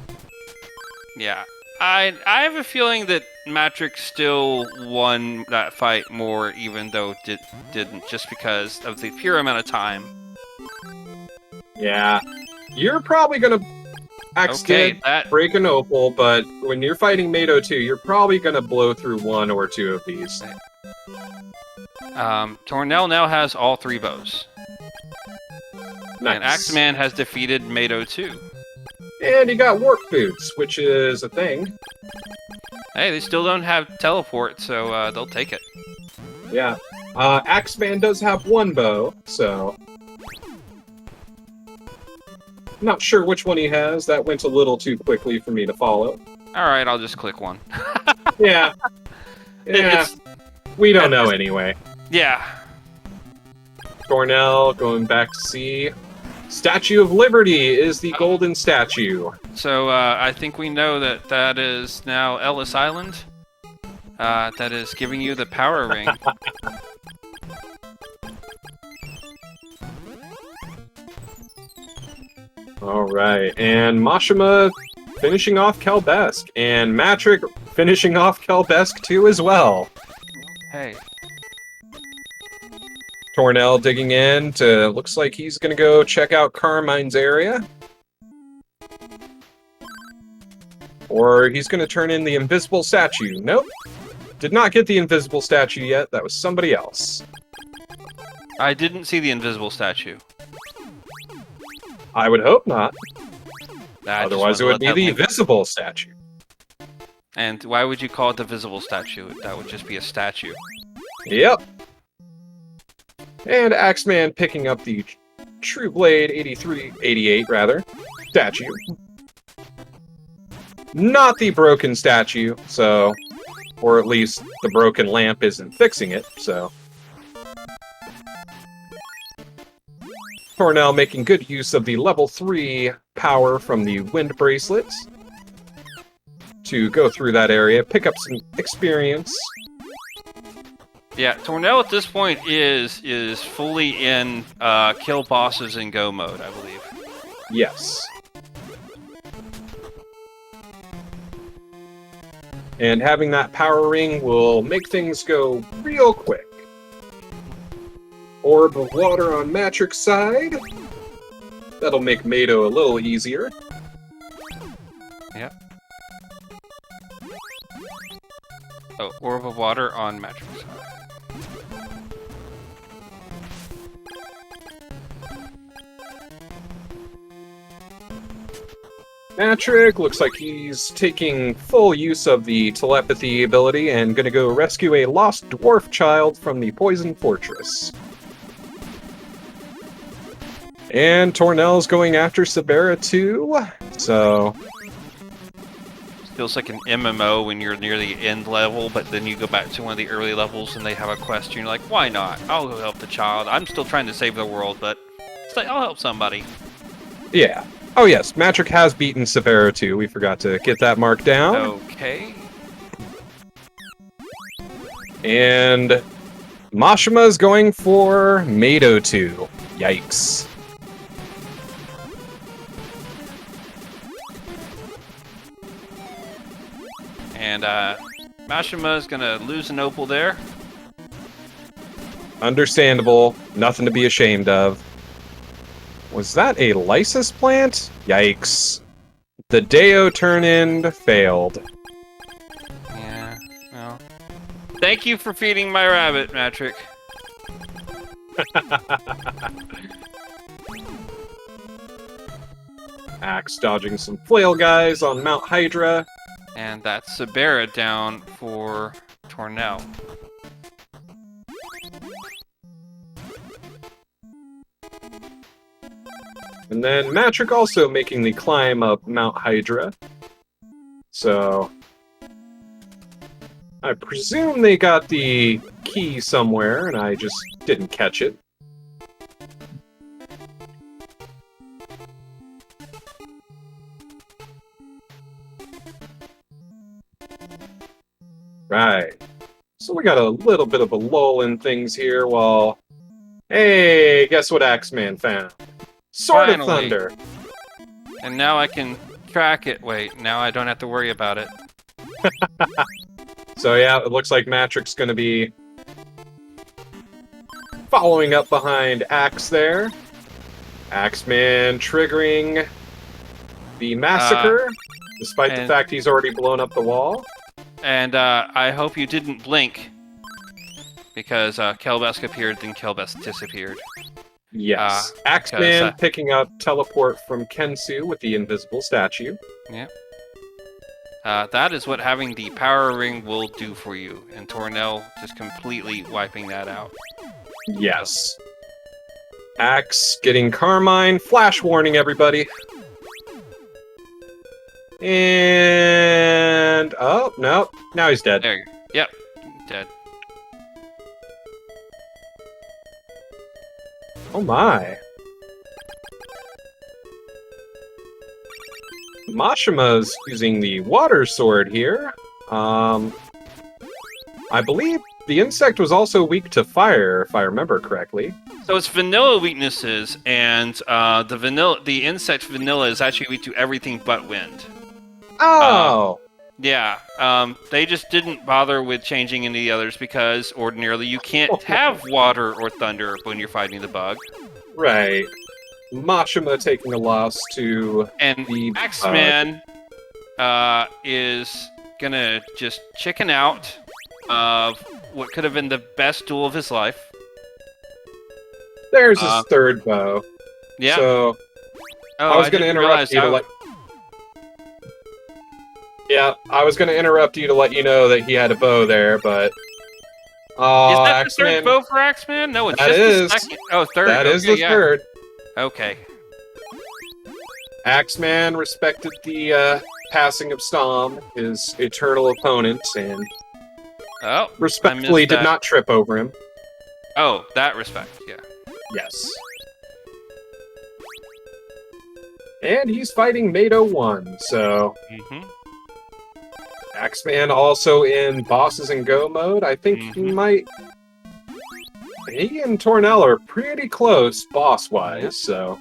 Yeah. I have a feeling that Matrix still won that fight more, even though it didn't, just because of the pure amount of time. Yeah. You're probably gonna break an opal, but when you're fighting Mato 2, you're probably gonna blow through 1 or 2 of these. Tornel now has all 3 bows. Nice. And Axeman has defeated Mato 2. And you got Warp Boots, which is a thing. Hey, they still don't have teleport, so they'll take it. Yeah. Axeman does have 1 bow, so... Not sure which one he has. That went a little too quickly for me to follow. Alright, I'll just click 1. Yeah. Yeah. We don't know anyway. Yeah. Tornel going back to sea. Statue of Liberty is the golden statue. So I think we know that that is now Ellis Island. That is giving you the power ring. Alright, and Mashima finishing off Kelbesk, and Matrick finishing off Kelbesk too as well. Hey. Tornel digging in to, looks like he's gonna go check out Carmine's area. Or he's gonna turn in the invisible statue. Nope. Did not get the invisible statue yet, that was somebody else. I didn't see the invisible statue. I would hope not. Otherwise it would be the visible statue. And why would you call it the visible statue? That would just be a statue. Yep. And Axeman picking up the True Blade 88 rather, statue. Not the broken statue, so... Or at least the broken lamp isn't fixing it, so... Tornel making good use of the level 3 power from the Wind Bracelets to go through that area, pick up some experience. Yeah, Tornel at this point is fully in kill bosses and go mode, I believe. Yes. And having that power ring will make things go real quick. Orb of water on Matrix's side. That'll make Mato a little easier. Yep. Oh, orb of water on Matrix's side. Matrix looks like he's taking full use of the telepathy ability and gonna go rescue a lost dwarf child from the Poison Fortress. And Tornel's going after Sabera too, so... Feels like an MMO when you're near the end level, but then you go back to one of the early levels and they have a quest and you're like, why not? I'll go help the child. I'm still trying to save the world, but it's like, I'll help somebody. Yeah. Oh yes, Matrix has beaten Sabera too. We forgot to get that mark down. Okay. And Mashima's going for Mato 2. Yikes. And Mashima's gonna lose an opal there. Understandable. Nothing to be ashamed of. Was that a Lysis plant? Yikes. The Deo turn-in failed. Yeah, well. Thank you for feeding my rabbit, Matrix. Axe dodging some flail guys on Mount Hydra. And that's Sabera down for Tornel. And then Matrick also making the climb up Mount Hydra. So I presume they got the key somewhere, and I just didn't catch it. Right. So we got a little bit of a lull in things here while... Hey, guess what Axeman found? Sword of Finally. Thunder. And now I can track it. Wait, now I don't have to worry about it. So yeah, it looks like Matrick's gonna be following up behind Axe there. Axeman triggering the massacre, despite the fact he's already blown up the wall. And I hope you didn't blink, because Kelbesk appeared, then Kelbesk disappeared. Yes. Axeman picking up teleport from Kensu with the invisible statue. Yep. That is what having the power ring will do for you, and Tornel just completely wiping that out. Yes. Axe getting Carmine. Flash warning, everybody. And... oh, no. Now he's dead. There you go. Yep. Dead. Oh my. Mashima's using the water sword here. I believe the insect was also weak to fire, if I remember correctly. So it's vanilla weaknesses, and the insect vanilla is actually weak to everything but wind. Oh! Yeah, they just didn't bother with changing any of the others because ordinarily you can't have water or thunder when you're fighting the bug. Right. Mashima taking a loss to And the Axeman is gonna just chicken out of what could have been the best duel of his life. There's his third bow. Yeah. So Oh, I was going to interrupt you to let... Yeah, I was going to interrupt you to let you know that he had a bow there, but... Oh, is that Axeman... the third bow for Axeman? No, it's that just is. the second. Oh, third. That is the third. Okay. Axeman respected the passing of Stom, his eternal opponent, and respectfully did not trip over him. Oh, that respect, yeah. Yes. And he's fighting Mate-01, so... Axeman also in Bosses and Go mode. I think he might... He and Tornel are pretty close, boss-wise, so...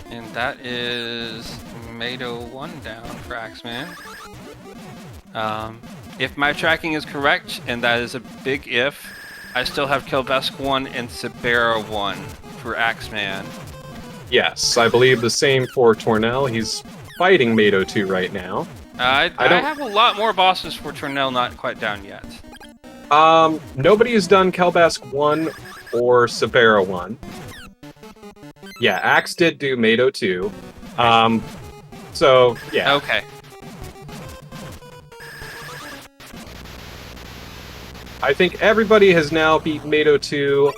And that is Mate-01 down for Axeman. If my tracking is correct, and that is a big if, I still have Kelbesk 1 and Sabera 1 for Axeman. Yes, I believe the same for Tornel. He's fighting Mate-02 right now. I have a lot more bosses for Tornel not quite down yet. Nobody has done Kelbesk 1 or Sabera 1. Yeah, Axe did do Mate-02. So, yeah. Okay. I think everybody has now beat Mate-02.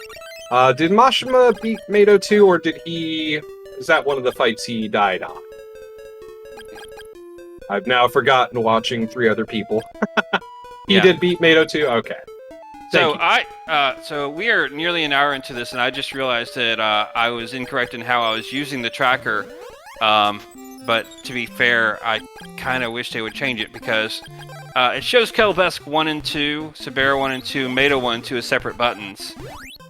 Did Mashima beat Mate-02, or did he... Is that one of the fights he died on? I've now forgotten watching 3 other people. He did beat Mate-02? Okay. So we are nearly an hour into this, and I just realized that I was incorrect in how I was using the tracker. But to be fair, I kind of wish they would change it, because it shows Kelbesk 1 and 2, Sabera 1 and 2, Mate-01 1 and 2 as separate buttons.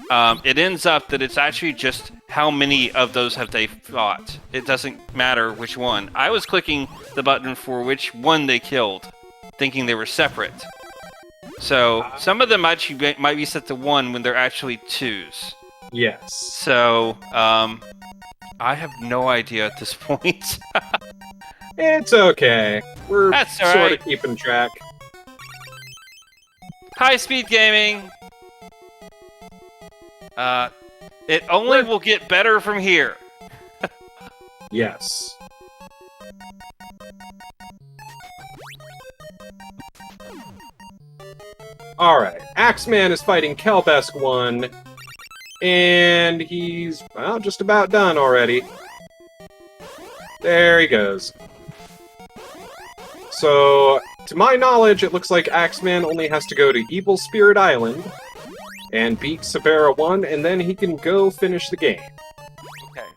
It ends up that it's actually just how many of those have they fought. It doesn't matter which one. I was clicking the button for which one they killed, thinking they were separate. So some of them actually might be set to 1 when they're actually 2s. Yes. So I have no idea at this point. It's okay. We're That's all sort right. of keeping track. High-speed gaming. It only will get better from here. Yes. Alright, Axeman is fighting Kelbesk 1. And he's, well, just about done already. There he goes. So, to my knowledge, it looks like Axeman only has to go to Evil Spirit Island and beat Sabera 1, and then he can go finish the game. Okay.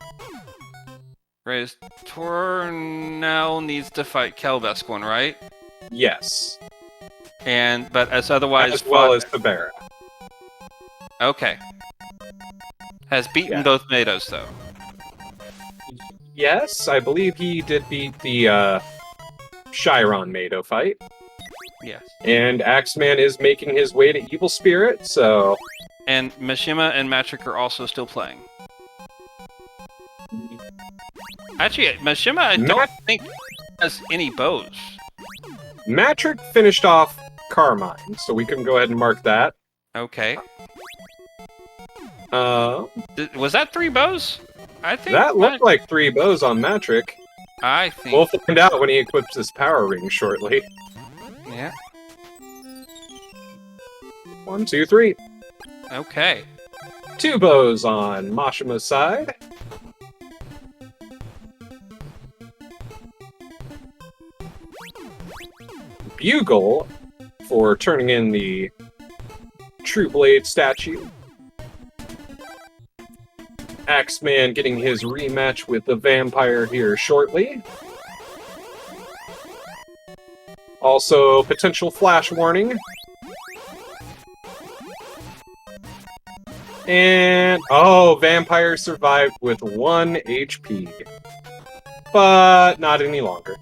Whereas Tornel needs to fight Kelbesquin, right? Yes. But as otherwise As well as Sabera. Okay. Has beaten both Mados, though. Yes, I believe he did beat the Chiron Mado fight. Yes. And Axeman is making his way to Evil Spirit, so... And Mishima and Matrick are also still playing. Actually, Mishima, I don't think has any bows. Matrick finished off Carmine, so we can go ahead and mark that. Okay. Was that 3 bows? I think that looked like 3 bows on Matrick. I think We'll find out when he equips his power ring shortly. Yeah. 1, 2, 3. Okay. 2 bows on Mashima's side. Bugle for turning in the True Blade statue. Axeman getting his rematch with the vampire here shortly. Also, potential flash warning. And, oh, vampire survived with 1 HP. But not any longer.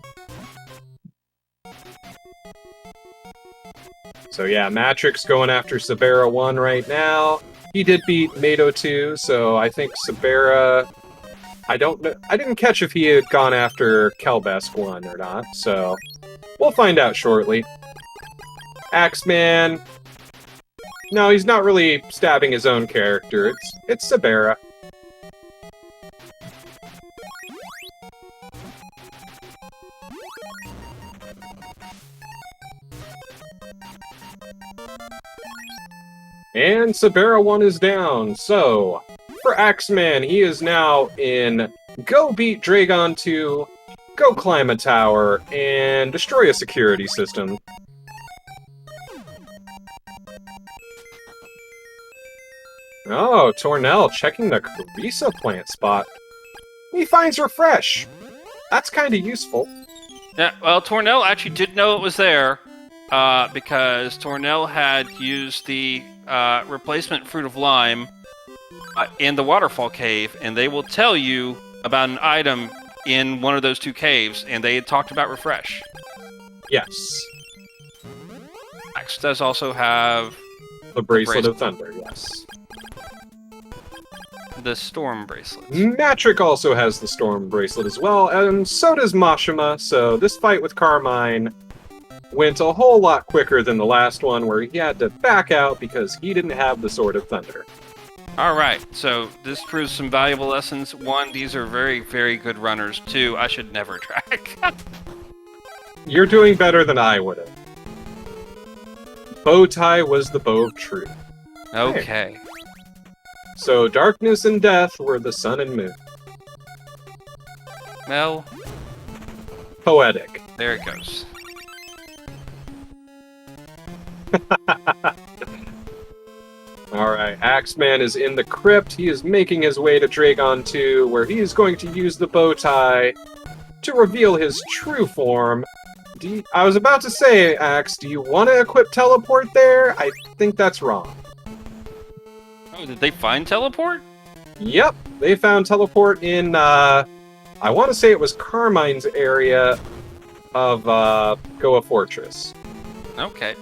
So yeah, Matrix going after Sabera 1 right now. He did beat Mado 2, so I think Sabera... I don't know. I didn't catch if he had gone after Kelbesk 1 or not, so we'll find out shortly. Axeman... No, he's not really stabbing his own character. It's Sabera. And Sabera 1 is down, so for Axeman, he is now in go beat Dragon 2, go climb a tower, and destroy a security system. Oh, Tornel checking the Carissa plant spot. He finds Refresh. That's kind of useful. Yeah, well, Tornel actually did know it was there, because Tornel had used the replacement Fruit of Lime in the Waterfall Cave, and they will tell you about an item in one of those 2 caves, and they had talked about Refresh. Yes. Max does also have... The Bracelet of Thunder, yes. The Storm Bracelet. Matrick also has the Storm Bracelet as well, and so does Mashima, so this fight with Carmine went a whole lot quicker than the last one, where he had to back out because he didn't have the Sword of Thunder. Alright, so this proves some valuable lessons. 1, these are very, very good runners. 2, I should never track. You're doing better than I would have. Bowtie was the bow of truth. Okay. Hey. So darkness and death were the sun and moon. Well... Poetic. There it goes. Alright, Axeman is in the crypt. He is making his way to Dragon 2, where he is going to use the bow tie to reveal his true form. I was about to say, Axe, do you want to equip teleport there? I think that's wrong. Oh, did they find teleport? Yep, they found teleport in, I want to say it was Carmine's area of, Goa Fortress. Okay.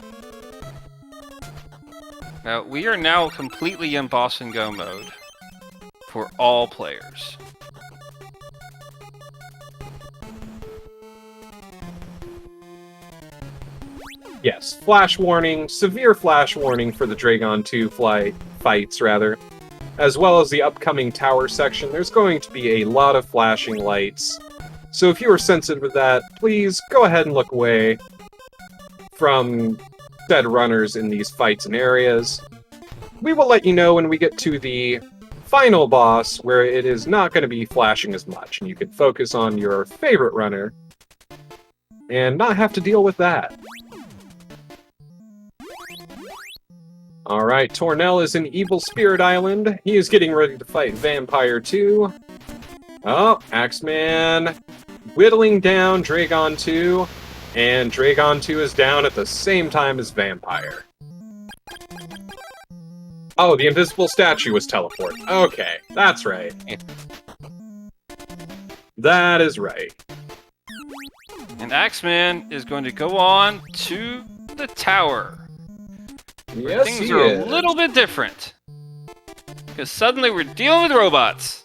Now, we are now completely in Boss and Go mode for all players. Yes, flash warning, severe flash warning for the Dragon 2 fights, as well as the upcoming tower section. There's going to be a lot of flashing lights, so if you are sensitive to that, please go ahead and look away from said runners in these fights and areas. we will let you know when we get to the final boss, where it is not going to be flashing as much, and you can focus on your favorite runner and not have to deal with that. Alright, Tornel is in Evil Spirit Island. He is getting ready to fight Vampire 2. Oh, Axeman whittling down Dragon 2, and Dragon 2 is down at the same time as Vampire. Oh, the invisible statue was teleported. Okay, that's right. That is right. And Axeman is going to go on to the tower. Yes, Things he are is. a little bit different. Because suddenly we're dealing with robots.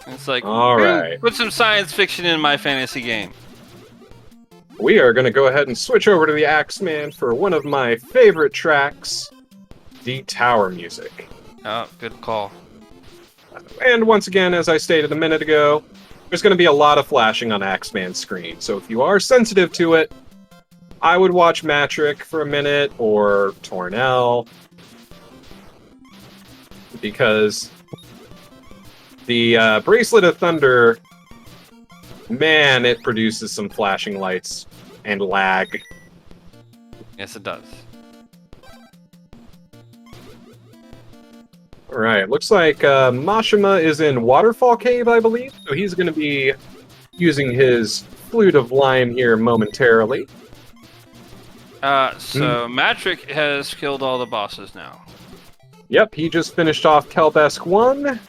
And it's like, Alright. put some science fiction in my fantasy game. We are going to go ahead and switch over to the Axeman for one of my favorite tracks, the tower music. Oh, good call. And once again, as I stated a minute ago, there's going to be a lot of flashing on Axeman's screen, so if you are sensitive to it, I would watch Matrick for a minute, or Tornel, because the Bracelet of Thunder, man, it produces some flashing lights and lag. Yes, it does. Alright, looks like Mashima is in Waterfall Cave, I believe, so he's going to be using his Flute of Lime here momentarily. So Matrick has killed all the bosses now. Yep, he just finished off Kelbesk 1.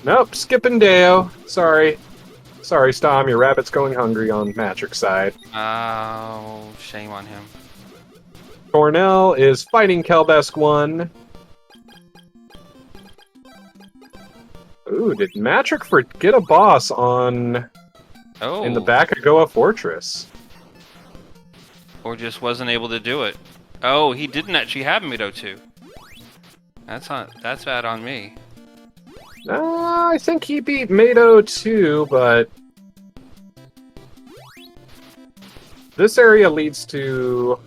Nope, skipping Deo. Sorry. Sorry, Stom, your rabbit's going hungry on Matrick's side. Oh, shame on him. Tornel is fighting Kelbesk 1. Ooh, did Matrick forget a boss on... Oh. in the back of Goa Fortress? Or just wasn't able to do it. Oh, he didn't actually have Mido 2. That's bad on me. I think he beat Mado 2, but... this area leads to...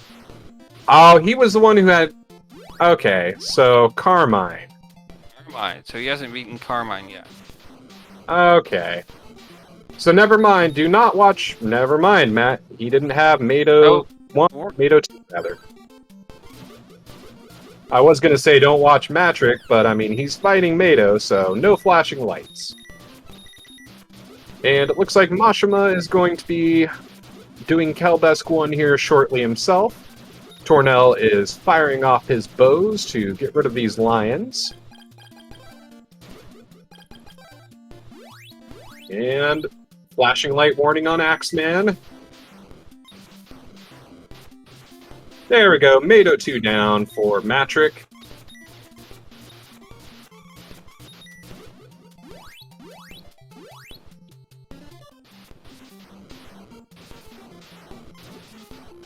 oh, he was the one who had... okay, so Carmine. Carmine. So he hasn't beaten Carmine yet. Okay. So never mind, do not watch... never mind, Matt. He didn't have Mado 1, Mado 2, rather. I was gonna say don't watch Matrick, but I mean, he's fighting Mado, so no flashing lights. And it looks like Mashima is going to be doing Kelbesk 1 here shortly himself. Tornel is firing off his bows to get rid of these lions. And flashing light warning on Axeman. There we go, Mado 2 down for Matrick.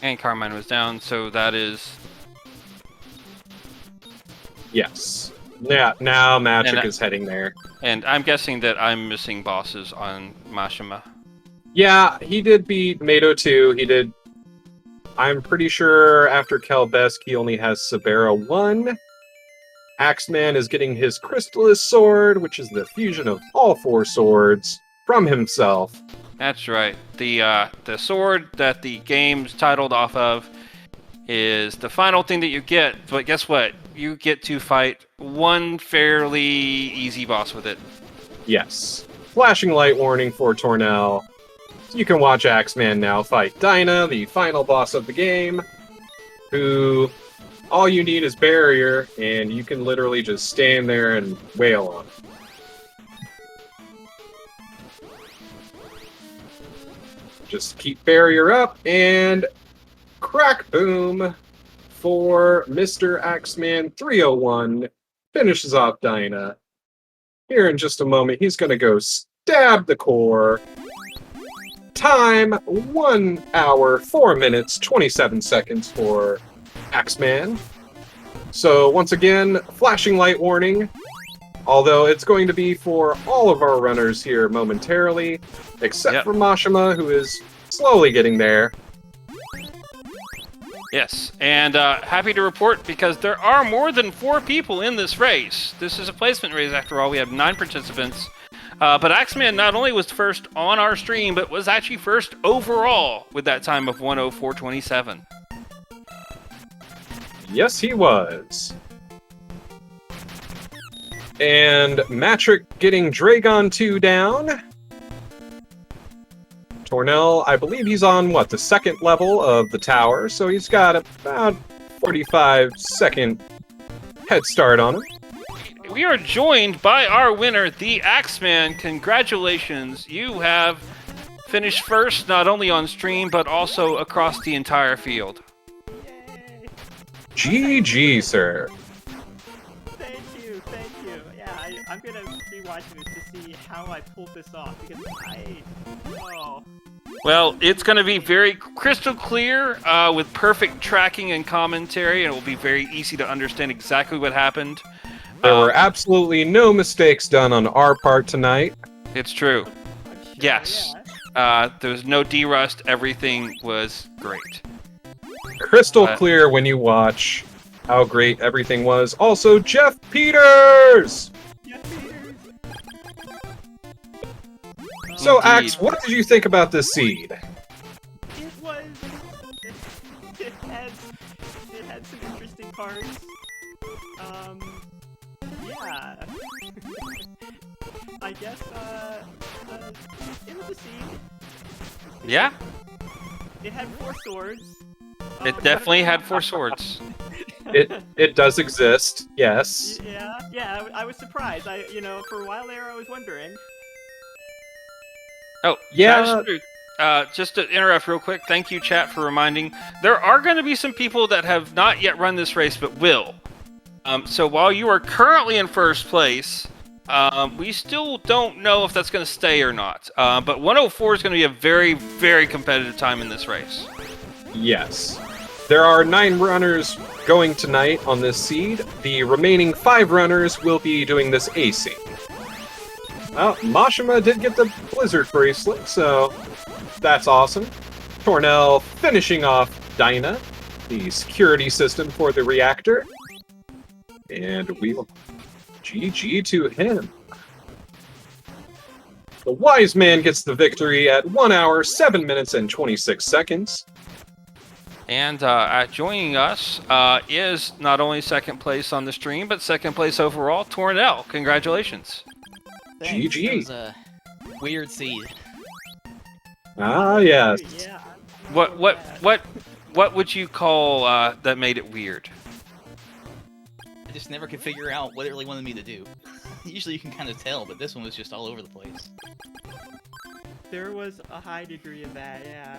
And Carmine was down, so that is... yes. Yeah, now Matrick is heading there. And I'm guessing that I'm missing bosses on Mashima. Yeah, he did beat Mado 2. He did... I'm pretty sure after Kelbesk, he only has Sabera 1. Axeman is getting his Crystalis sword, which is the fusion of all 4 swords, from himself. That's right. The sword that the game's titled off of is the final thing that you get, but guess what? You get to fight one fairly easy boss with it. Yes. Flashing light warning for Tornel. You can watch Axeman now fight Dinah, the final boss of the game, who all you need is barrier, and you can literally just stand there and wail on it. Just keep barrier up, and crack boom for Mr. TheAxeMan301. Finishes off Dinah. Here in just a moment, he's going to go stab the core. Time, 1 hour, 4 minutes, 27 seconds for Axeman. So once again, flashing light warning. Although it's going to be for all of our runners here momentarily, except for Mashima, who is slowly getting there. Yes, and happy to report because there are more than 4 people in this race. This is a placement race after all. We have 9 participants. But Axeman not only was first on our stream, but was actually first overall with that time of 1:04:27. Yes, he was. And Matrick getting Dragon 2 down. Tornel, I believe he's on, what, the 2nd level of the tower, so he's got about 45-second head start on him. We are joined by our winner, TheAxeman. Congratulations. You have finished first, not only on stream, but also across the entire field. Yay! GG, sir. Thank you. Yeah, I'm gonna be watching this to see how I pulled this off because oh. Well, it's going to be very crystal clear with perfect tracking and commentary, and it will be very easy to understand exactly what happened. There were absolutely no mistakes done on our part tonight. It's true. I'm sure, Yes. yeah. There was no derust. Everything was great. Crystal clear when you watch how great everything was. Also, Jeff Peters! Yes, Peters. So, Indeed. Axe, what did you think about this seed? It was. It had some interesting parts. Yeah. I guess, it was a seed. Yeah, It had 4 swords. it definitely had 4 swords. It does exist, yes. Yeah, I was surprised. For a while there, I was wondering. Oh, Yeah. that is true. Just to interrupt real quick, thank you, chat, for reminding. There are going to be some people that have not yet run this race, but will. So while you are currently in first place, we still don't know if that's going to stay or not. But 104 is going to be a very, very competitive time in this race. Yes. There are 9 runners going tonight on this seed. The remaining 5 runners will be doing this A seed. Well, Mashima did get the Blizzard bracelet, so that's awesome. Tornel finishing off Dyna, the security system for the reactor. And we'll GG to him. The Wise Man gets the victory at 1 hour, 7 minutes, and 26 seconds. And joining us is not only second place on the stream, but second place overall, Tornel. Congratulations. Thanks. GG. It was a weird seed. Ah, yes. Yeah. What would you call that made it weird? I just never could figure out what it really wanted me to do. Usually you can kind of tell, but this one was just all over the place. There was a high degree of that, yeah.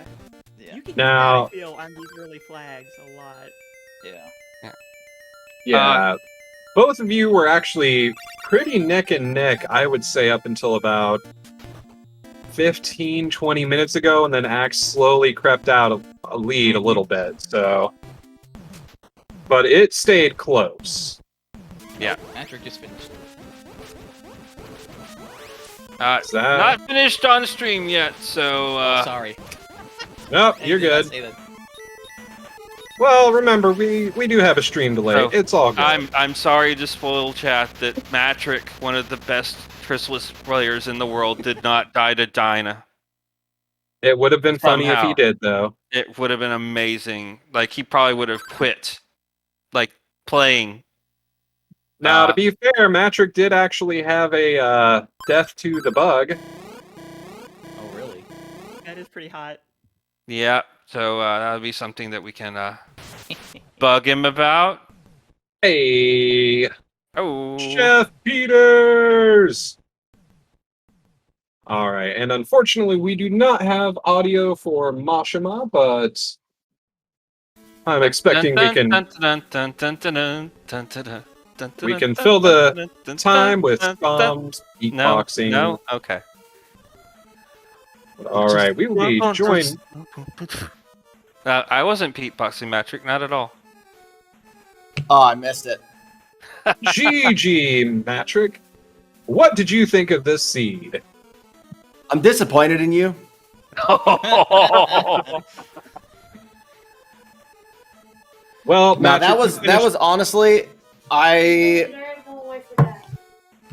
Yeah. You can Now- get that, I feel, on these early flags a lot. Yeah. Yeah. Both of you were actually pretty neck and neck, I would say, up until about 15, 20 minutes ago, and then Axe slowly crept out a lead a little bit, so... But it stayed close. Yeah. Patrick just finished. Is that... Not finished on stream yet, so Oh, sorry. Nope, I you're did not good. say that. Well, remember, we do have a stream delay. Oh, It's all good. I'm sorry to spoil chat that Matrick, one of the best Crystalis players in the world, did not die to Dyna. It would have been funny if Somehow. he did, though. It would have been amazing. Like, he probably would have quit, like, playing. Now, to be fair, Matrick did actually have a death to the bug. Oh, really? That is pretty hot. Yeah, so that would be something that we can bug him about. Hey, Oh. Chef Peters! Alright, and unfortunately we do not have audio for Mashima, but I'm expecting we can fill the time with bombs, beatboxing. No? Okay. Alright, we will be joined. I wasn't beatboxing, Matrick, not at all. Oh, I missed it. GG, Matrick. What did you think of this seed? I'm disappointed in you. Well, No, Matt, that was honestly,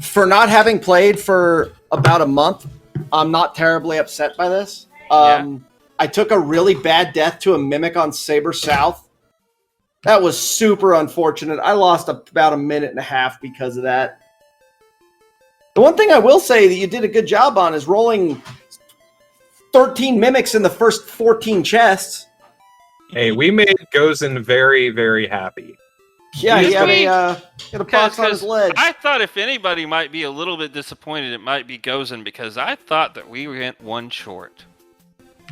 for not having played for about a month, I'm not terribly upset by this. I took a really bad death to a Mimic on Saber South. That was super unfortunate. I lost about a minute and a half because of that. The one thing I will say that you did a good job on is rolling 13 Mimics in the first 14 chests. Hey, we made Gozen very, very happy. Yeah, he had me? a box on his ledge. I thought if anybody might be a little bit disappointed, it might be Gozen, because I thought that we went one short.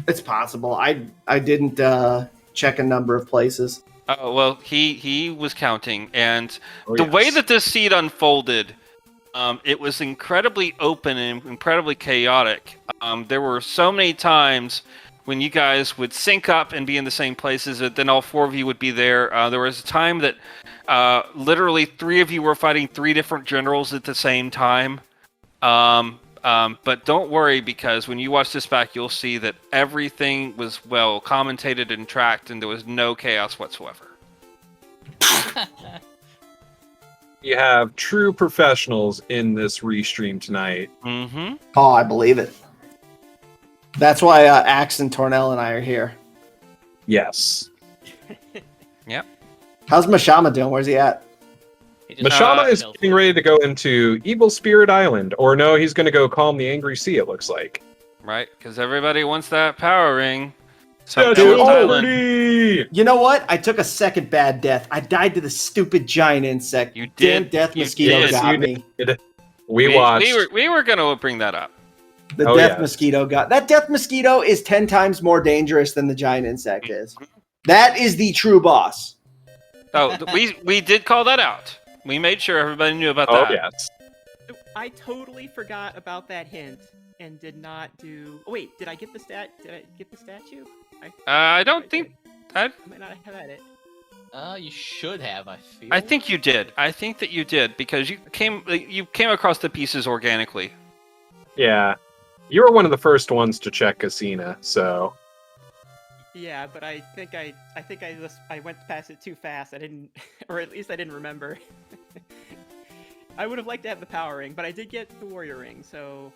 It's possible. I didn't check a number of places. Oh, well, he was counting, and Oh, the yes. way that this seed unfolded, it was incredibly open and incredibly chaotic. There were so many times when you guys would sync up and be in the same places, and then all four of you would be there. There was a time that literally three of you were fighting three different generals at the same time. But don't worry, because when you watch this back, you'll see that everything was well commentated and tracked, and there was no chaos whatsoever. You have true professionals in this restream tonight. Mm-hmm. Oh, I believe it. That's why Axe and Tornel and I are here. Yes. Yep. How's Mashama doing? Where's he at? He just- Mashama is fell getting for it. ready to go into Evil Spirit Island. Or no, he's going to go calm the angry sea, it looks like. Right, because everybody wants that power ring. That's Someone was telling- already! You know what? I took a second bad death. I died to the stupid giant insect. You Damn did. death You mosquito did. got You me. We watched. We were going to bring that up. The Oh, death yes. mosquito got that death mosquito is 10 times more dangerous than the giant insect is. That is the true boss. Oh, we did call that out. We made sure everybody knew about Oh, that. yes. I totally forgot about that hint and did not do. Oh, wait, did I get the stat? Did I get the statue? I don't think. I might not have had it. You should have, I feel. I think you did. I think that you did, because you came across the pieces organically. Yeah. You were one of the first ones to check Casina, so. Yeah, but I think I went past it too fast. I didn't, or at least I didn't remember. I would have liked to have the power ring, but I did get the warrior ring, so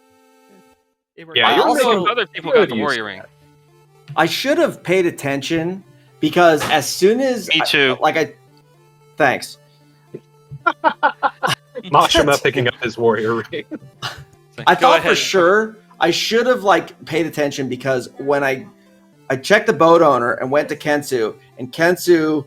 it worked. Yeah, I You were also- making other people got Good the use warrior of ring. that. I should have paid attention because as soon as Me too. thanks. Mashima picking up his warrior ring. I Go thought for ahead. sure I should have paid attention because when I checked the boat owner and went to Kensu and Kensu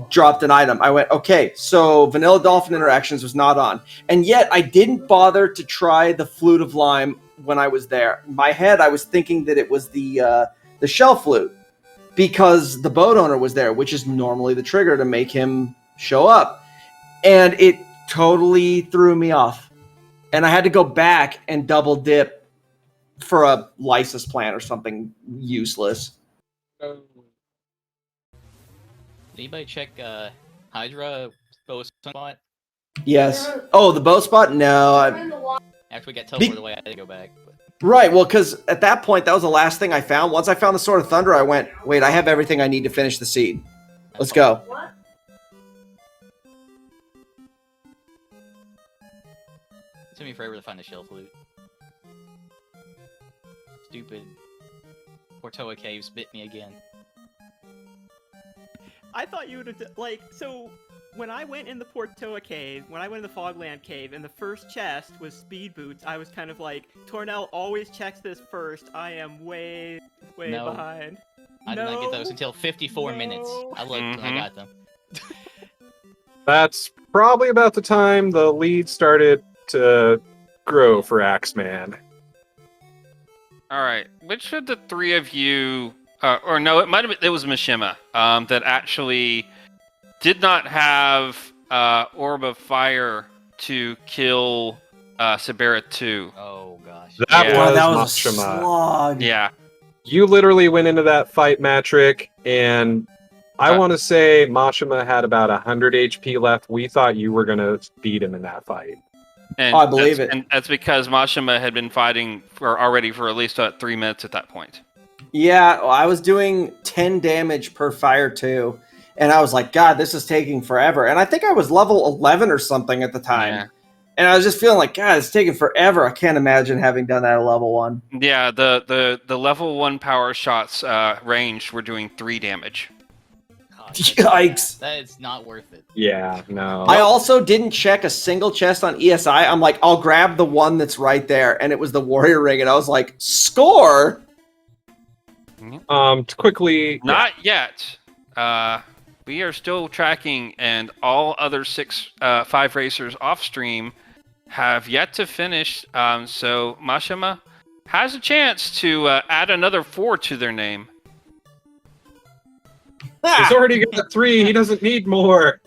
dropped an item, I went, okay, so Vanilla Dolphin Interactions was not on. And yet I didn't bother to try the Flute of Lime when I was there. In my head, I was thinking that it was the shell flute because the boat owner was there, which is normally the trigger to make him show up. And it totally threw me off. And I had to go back and double dip for a lysis plant or something useless. Did anybody check Hydra bow spot? Yes. Oh, the bow spot? No. After we got teleported away, I had to go back. But... Right. Well, because at that point, that was the last thing I found. Once I found the Sword of Thunder, I went, wait, I have everything I need to finish the seed. Let's go. It took me forever to find the shell flute. Stupid Portoa caves bit me again. I thought you would have so. When I went in the Portoa cave, when I went in the Fogland cave, and the first chest was speed boots, I was kind of like, Tornel always checks this first. I am way No. behind. I did not get those No. until 54 minutes. I looked and I Mhm. got them. That's probably about the time the lead started to grow for Axeman. All right. Which of the three of you, or no, it might have been, it was Mishima, that actually did not have Orb of Fire to kill Sibera 2. Oh gosh. That Yeah. God, that was was a Mashima. slog. Yeah. You literally went into that fight, Matrick, and I want to say Mashima had about 100 HP left. We thought you were going to beat him in that fight. And I believe that's- it. And that's because Mashima had been fighting already for at least 3 minutes at that point. Yeah, well, I was doing 10 damage per fire too. And I was like, God, this is taking forever. And I think I was level 11 or something at the time. Yeah. And I was just feeling like, God, it's taking forever. I can't imagine having done that at level 1. Yeah, the level 1 power shots ranged were doing 3 damage. God, Yikes. That is not worth it. Yeah, no. I also didn't check a single chest on ESI. I'm like, I'll grab the one that's right there. And it was the warrior ring. And I was like, score? To quickly... Not yet. We are still tracking, and all other 5 racers off stream have yet to finish. So Mashima has a chance to add another 4 to their name. He's already got 3. He doesn't need more.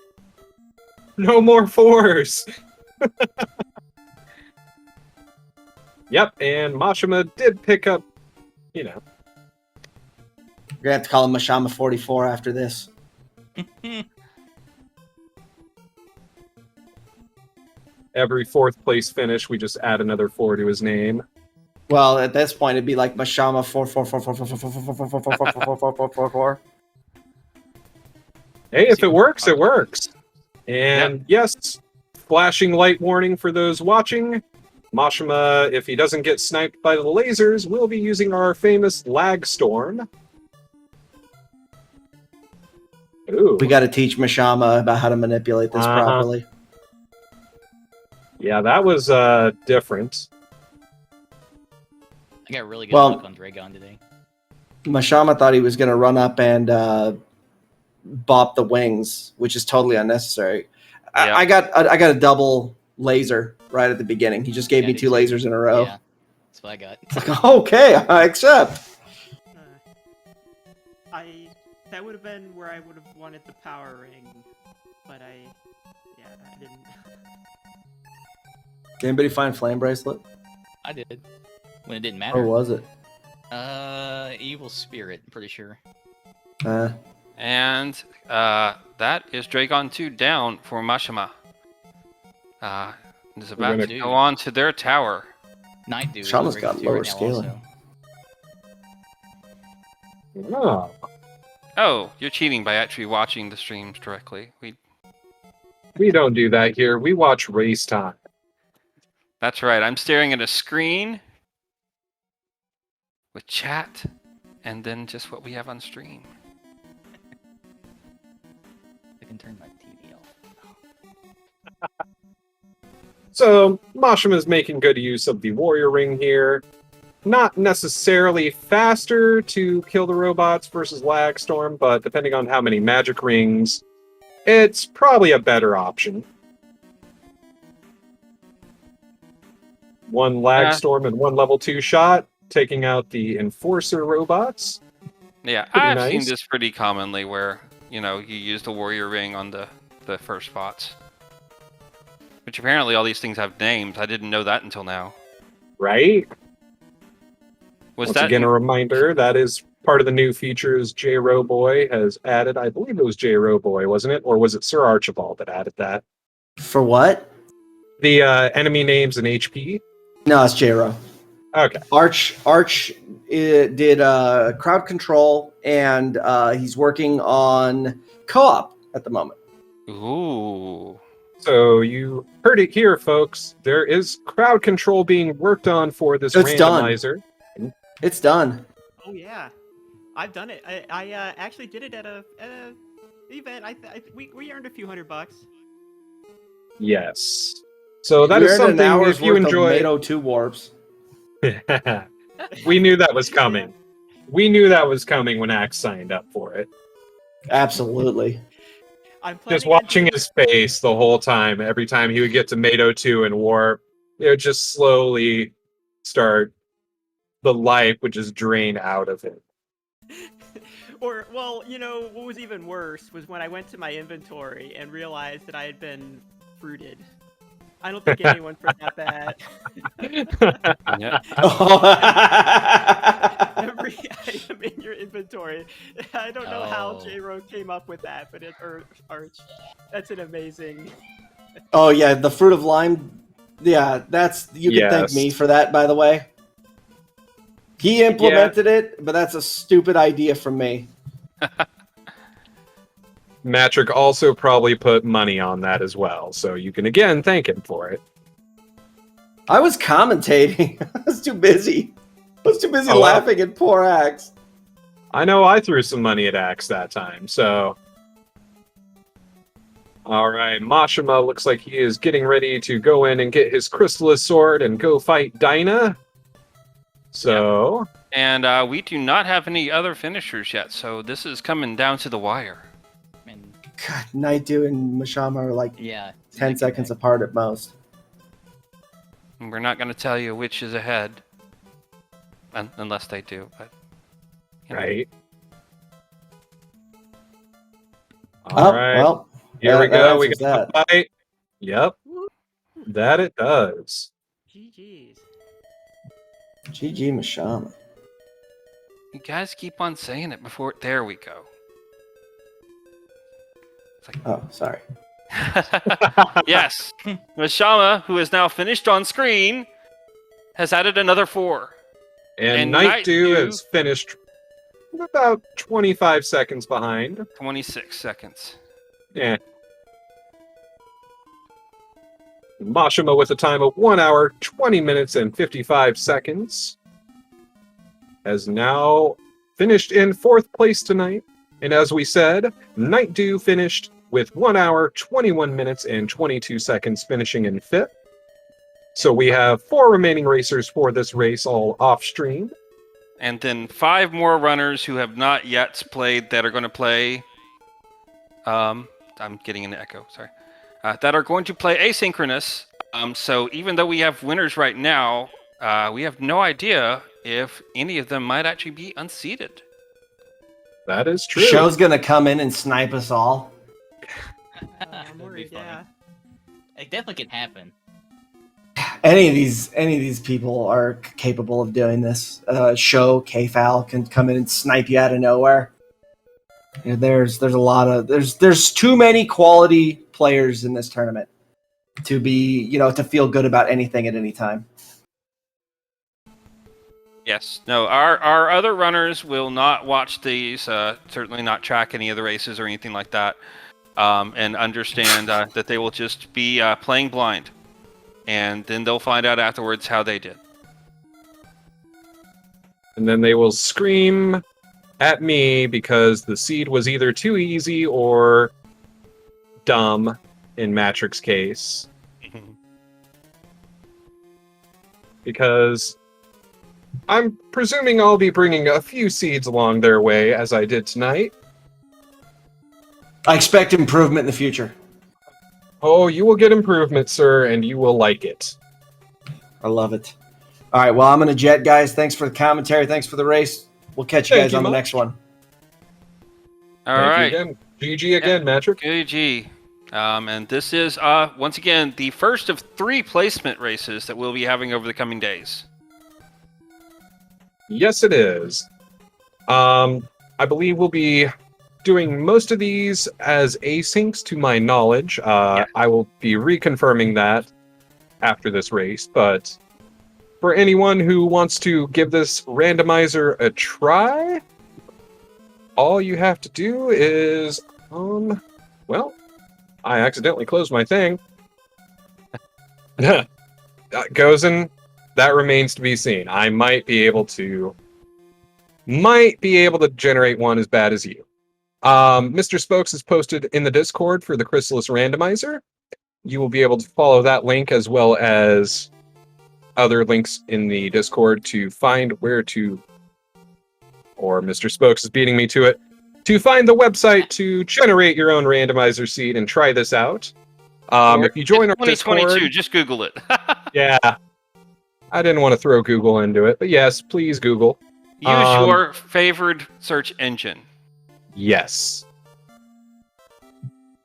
No more 4s. Yep, and Mashima did pick up, You're going to have to call him Mashama44 after this. every 4th place finish. We just add another 4 to his name. Well, at this point, it'd be like Mashama 444444444444444. Hey, if it works, it works. And yes, flashing light warning for those watching. Mashima, if he doesn't get sniped by the lasers, will be using our famous lag storm. Ooh. We got to teach Mashama about how to manipulate this properly. Yeah, that was different. I got really good luck on Dragon today. Mashama thought he was going to run up and bop the wings, which is totally unnecessary. Yeah. I got a double laser right at the beginning. He just gave me 2 lasers in a row. Yeah, that's what I got. It's like, okay, I accept. That would have been where I would have wanted the power ring, but I didn't. Did anybody find Flame Bracelet? I did. When it didn't matter. Or was it? Evil Spirit, I'm pretty sure. And that is Dragon 2 down for Mashima. Is about to go on to their tower. Night Dude. Shama's got lower scaling. Oh. Oh, you're cheating by actually watching the streams directly. We don't do that here. We watch race time. That's right. I'm staring at a screen with chat and then just what we have on stream. I can turn my TV off. So, Mashima is making good use of the warrior ring here. Not necessarily faster to kill the robots versus lag storm, but depending on how many magic rings, it's probably a better option. 1 lag storm and 1 level 2 shot, taking out the enforcer robots. Yeah, Pretty I've nice. seen this pretty commonly where, you use the warrior ring on the first spots. Which apparently all these things have names. I didn't know that until now. Right? Was Once that again, a reminder, that is part of the new features J-Roboy has added. I believe it was J-Roboy, wasn't it? Or was it Sir Archibald that added that? For what? The enemy names and HP? No, it's J-Ro. Okay. Arch did crowd control, and he's working on co-op at the moment. Ooh. So you heard it here, folks. There is crowd control being worked on for this It's randomizer. It's done. Oh yeah, I've done it. I actually did it at a event. We earned a few $100. Yes. So that We is earned an something hour's if you worth of enjoy. Mato 2 warps. We knew that was coming. We knew that was coming when Axe signed up for it. Absolutely. I'm Just planning watching his face the whole time, every time he would get to Mato 2 and warp, it would just slowly start, the life would just drain out of him. Or, well, what was even worse was when I went to my inventory and realized that I had been fruited. I don't think anyone for that bad. Yeah. Every item in your inventory. I don't know how J-Ro came up with that, but Arch. That's an amazing. Oh yeah, the fruit of lime. Yeah, you can thank Yes. me for that, by the way. He implemented it, but that's a stupid idea from me. Matrick also probably put money on that as well, so you can again thank him for it. I was commentating. I was too busy. I was too busy Oh, well. laughing at poor Axe. I know I threw some money at Axe that time, so... Alright, Mashima looks like he is getting ready to go in and get his Crystalis sword and go fight Dinah. So... And we do not have any other finishers yet, so this is coming down to the wire. And God, Naidu and Mashama are like yeah, 10 seconds apart at most. And we're not going to tell you which is ahead. Unless they do, but... you know. Right. Oh, Alright, well, here we that go, we answers got the fight. Yep, that it does. GG's. GG Mashama. You guys keep on saying it before... There we go. It's like... Oh, sorry. Yes. Mashama, who is now finished on screen, has added another 4. And Night Night Dew Dew is finished about 25 seconds behind. 26 seconds. Yeah. Mashima with a time of 1 hour, 20 minutes, and 55 seconds has now finished in 4th place tonight. And as we said, Night Dew finished with 1 hour, 21 minutes, and 22 seconds, finishing in 5th. So we have 4 remaining racers for this race, all off-stream. And then 5 more runners who have not yet played that are going to play... I'm getting an echo, sorry. That are going to play asynchronous. So even though we have winners right now, we have no idea if any of them might actually be unseated. That is true. Show's gonna come in and snipe us all. I'm That'd be worried, funny. yeah. It definitely can happen. Any of these people are capable of doing this. Show K-Foul can come in and snipe you out of nowhere. Yeah, there's a lot of there's too many quality players in this tournament to be to feel good about anything at any time. Yes. No, our other runners will not watch these, certainly not track any of the races or anything like that, and understand that they will just be playing blind. And then they'll find out afterwards how they did. And then they will scream at me because the seed was either too easy or dumb in Matrick's case. Because I'm presuming I'll be bringing a few seeds along their way as I did tonight. I expect improvement in the future. Oh, you will get improvement, sir, and you will like it. I love it. All right, well, I'm going to jet, guys. Thanks for the commentary. Thanks for the race. We'll catch you Thank guys you on the much. next one. All Thank right. you again. GG again, Matrick. GG. And this is, once again, the first of 3 placement races that we'll be having over the coming days. Yes, it is. I believe we'll be doing most of these as asyncs, to my knowledge. I will be reconfirming that after this race, but for anyone who wants to give this randomizer a try, all you have to do is, well, I accidentally closed my thing. Gozen, that remains to be seen. I might be able to generate one as bad as you. Mr. Spokes has posted in the Discord for the Crystalis randomizer. You will be able to follow that link as well as other links in the Discord to find where to, or Mr. Spokes is beating me to it, to find the website to generate your own randomizer seed and try this out. If you join our 2022, Discord, just Google it. yeah, I didn't want to throw Google into it, but yes, please Google. Use your favored search engine. Yes.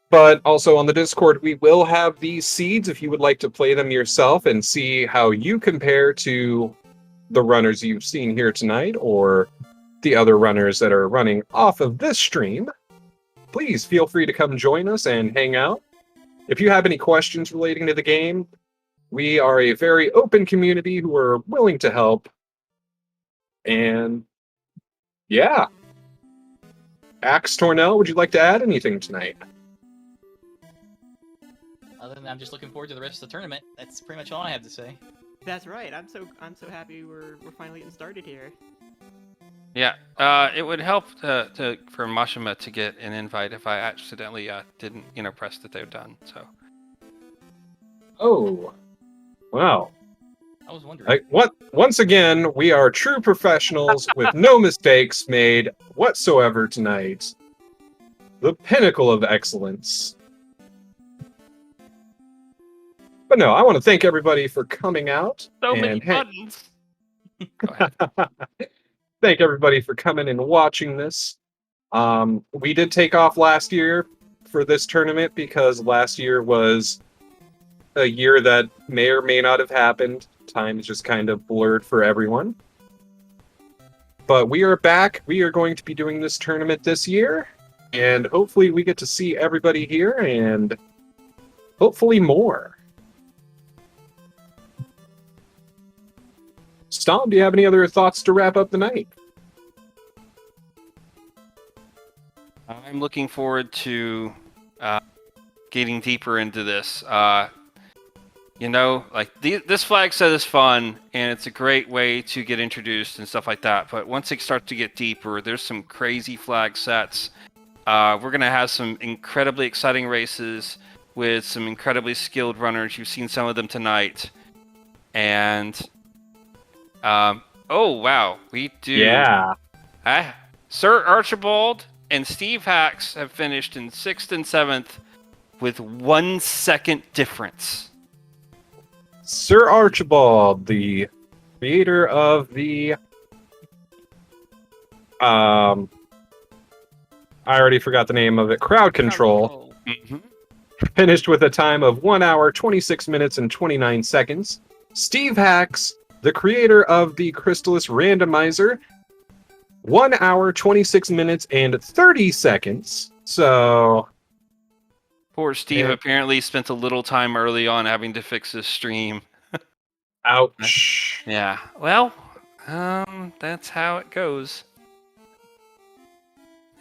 But also on the Discord, we will have these seeds if you would like to play them yourself and see how you compare to the runners you've seen here tonight or the other runners that are running off of this stream. Please feel free to come join us and hang out. If you have any questions relating to the game, we are a very open community who are willing to help. And yeah. Axe Tornel, would you like to add anything tonight? Other than I'm just looking forward to the rest of the tournament. That's pretty much all I have to say. That's right. I'm so happy we're finally getting started here. Yeah, it would help for Mashima to get an invite if I accidentally didn't, press that they're done. So. Oh, wow. I was wondering. Once again, we are true professionals with no mistakes made whatsoever tonight. The pinnacle of excellence. But no, I want to thank everybody for coming out. So many and buttons. Go ahead. Thank everybody for coming and watching this. We did take off last year for this tournament because last year was a year that may or may not have happened. Time is just kind of blurred for everyone. But we are back. We are going to be doing this tournament this year. And hopefully we get to see everybody here and hopefully more. Stom, do you have any other thoughts to wrap up the night? I'm looking forward to getting deeper into this. This flag set is fun, and it's a great way to get introduced and stuff like that. But once it starts to get deeper, there's some crazy flag sets. We're going to have some incredibly exciting races with some incredibly skilled runners. You've seen some of them tonight. And, oh, wow, we do. Yeah. Sir Archibald and Steve Hacks have finished in 6th and 7th with 1 second difference. Sir Archibald, the creator of the I already forgot the name of it, Crowd Control, finished with a time of 1 hour, 26 minutes, and 29 seconds. Steve Hacks, the creator of the Crystalis Randomizer, 1 hour, 26 minutes, and 30 seconds. So... Poor Steve apparently spent a little time early on having to fix his stream. Ouch. Yeah, well, that's how it goes.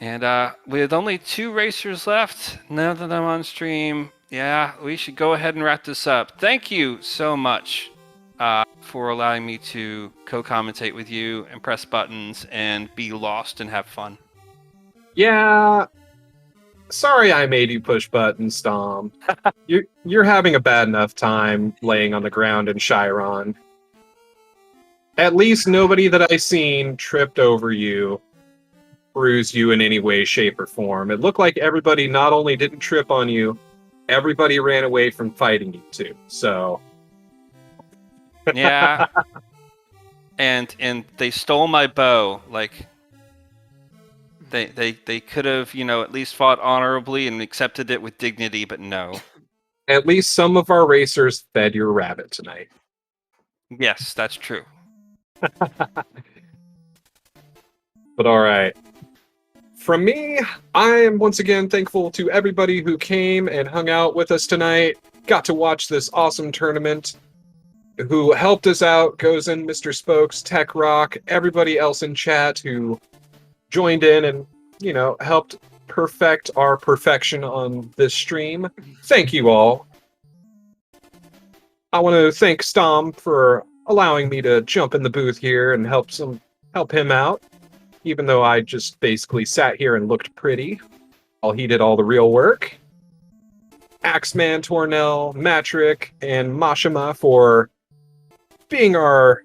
And with only 2 racers left, now that I'm on stream, yeah, we should go ahead and wrap this up. Thank you so much for allowing me to co-commentate with you and press buttons and be lost and have fun. Yeah. Sorry I made you push buttons, Tom. You're having a bad enough time laying on the ground in Chiron. At least nobody that I seen tripped over you, bruised you in any way, shape, or form. It looked like everybody not only didn't trip on you, everybody ran away from fighting you too. So yeah. and they stole my bow. Like They could have, at least fought honorably and accepted it with dignity, but no. At least some of our racers fed your rabbit tonight. Yes, that's true. But all right. From me, I am once again thankful to everybody who came and hung out with us tonight, got to watch this awesome tournament, who helped us out, goes in Mr. Spokes, Tech Rock, everybody else in chat who joined in and, helped perfect our perfection on this stream. Thank you all. I want to thank Stom for allowing me to jump in the booth here and help him out, even though I just basically sat here and looked pretty while he did all the real work. Axeman, Tornel, Matrick, and Mashima for being our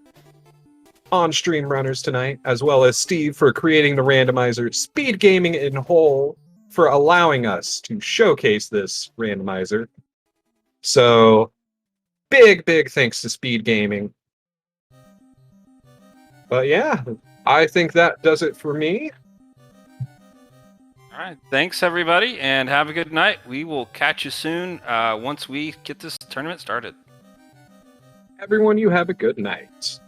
on-stream runners tonight, as well as Steve for creating the randomizer, Speed Gaming in whole for allowing us to showcase this randomizer. So, big thanks to Speed Gaming. But yeah, I think that does it for me. All right, thanks everybody, and have a good night. We will catch you soon once we get this tournament started. Everyone, you have a good night.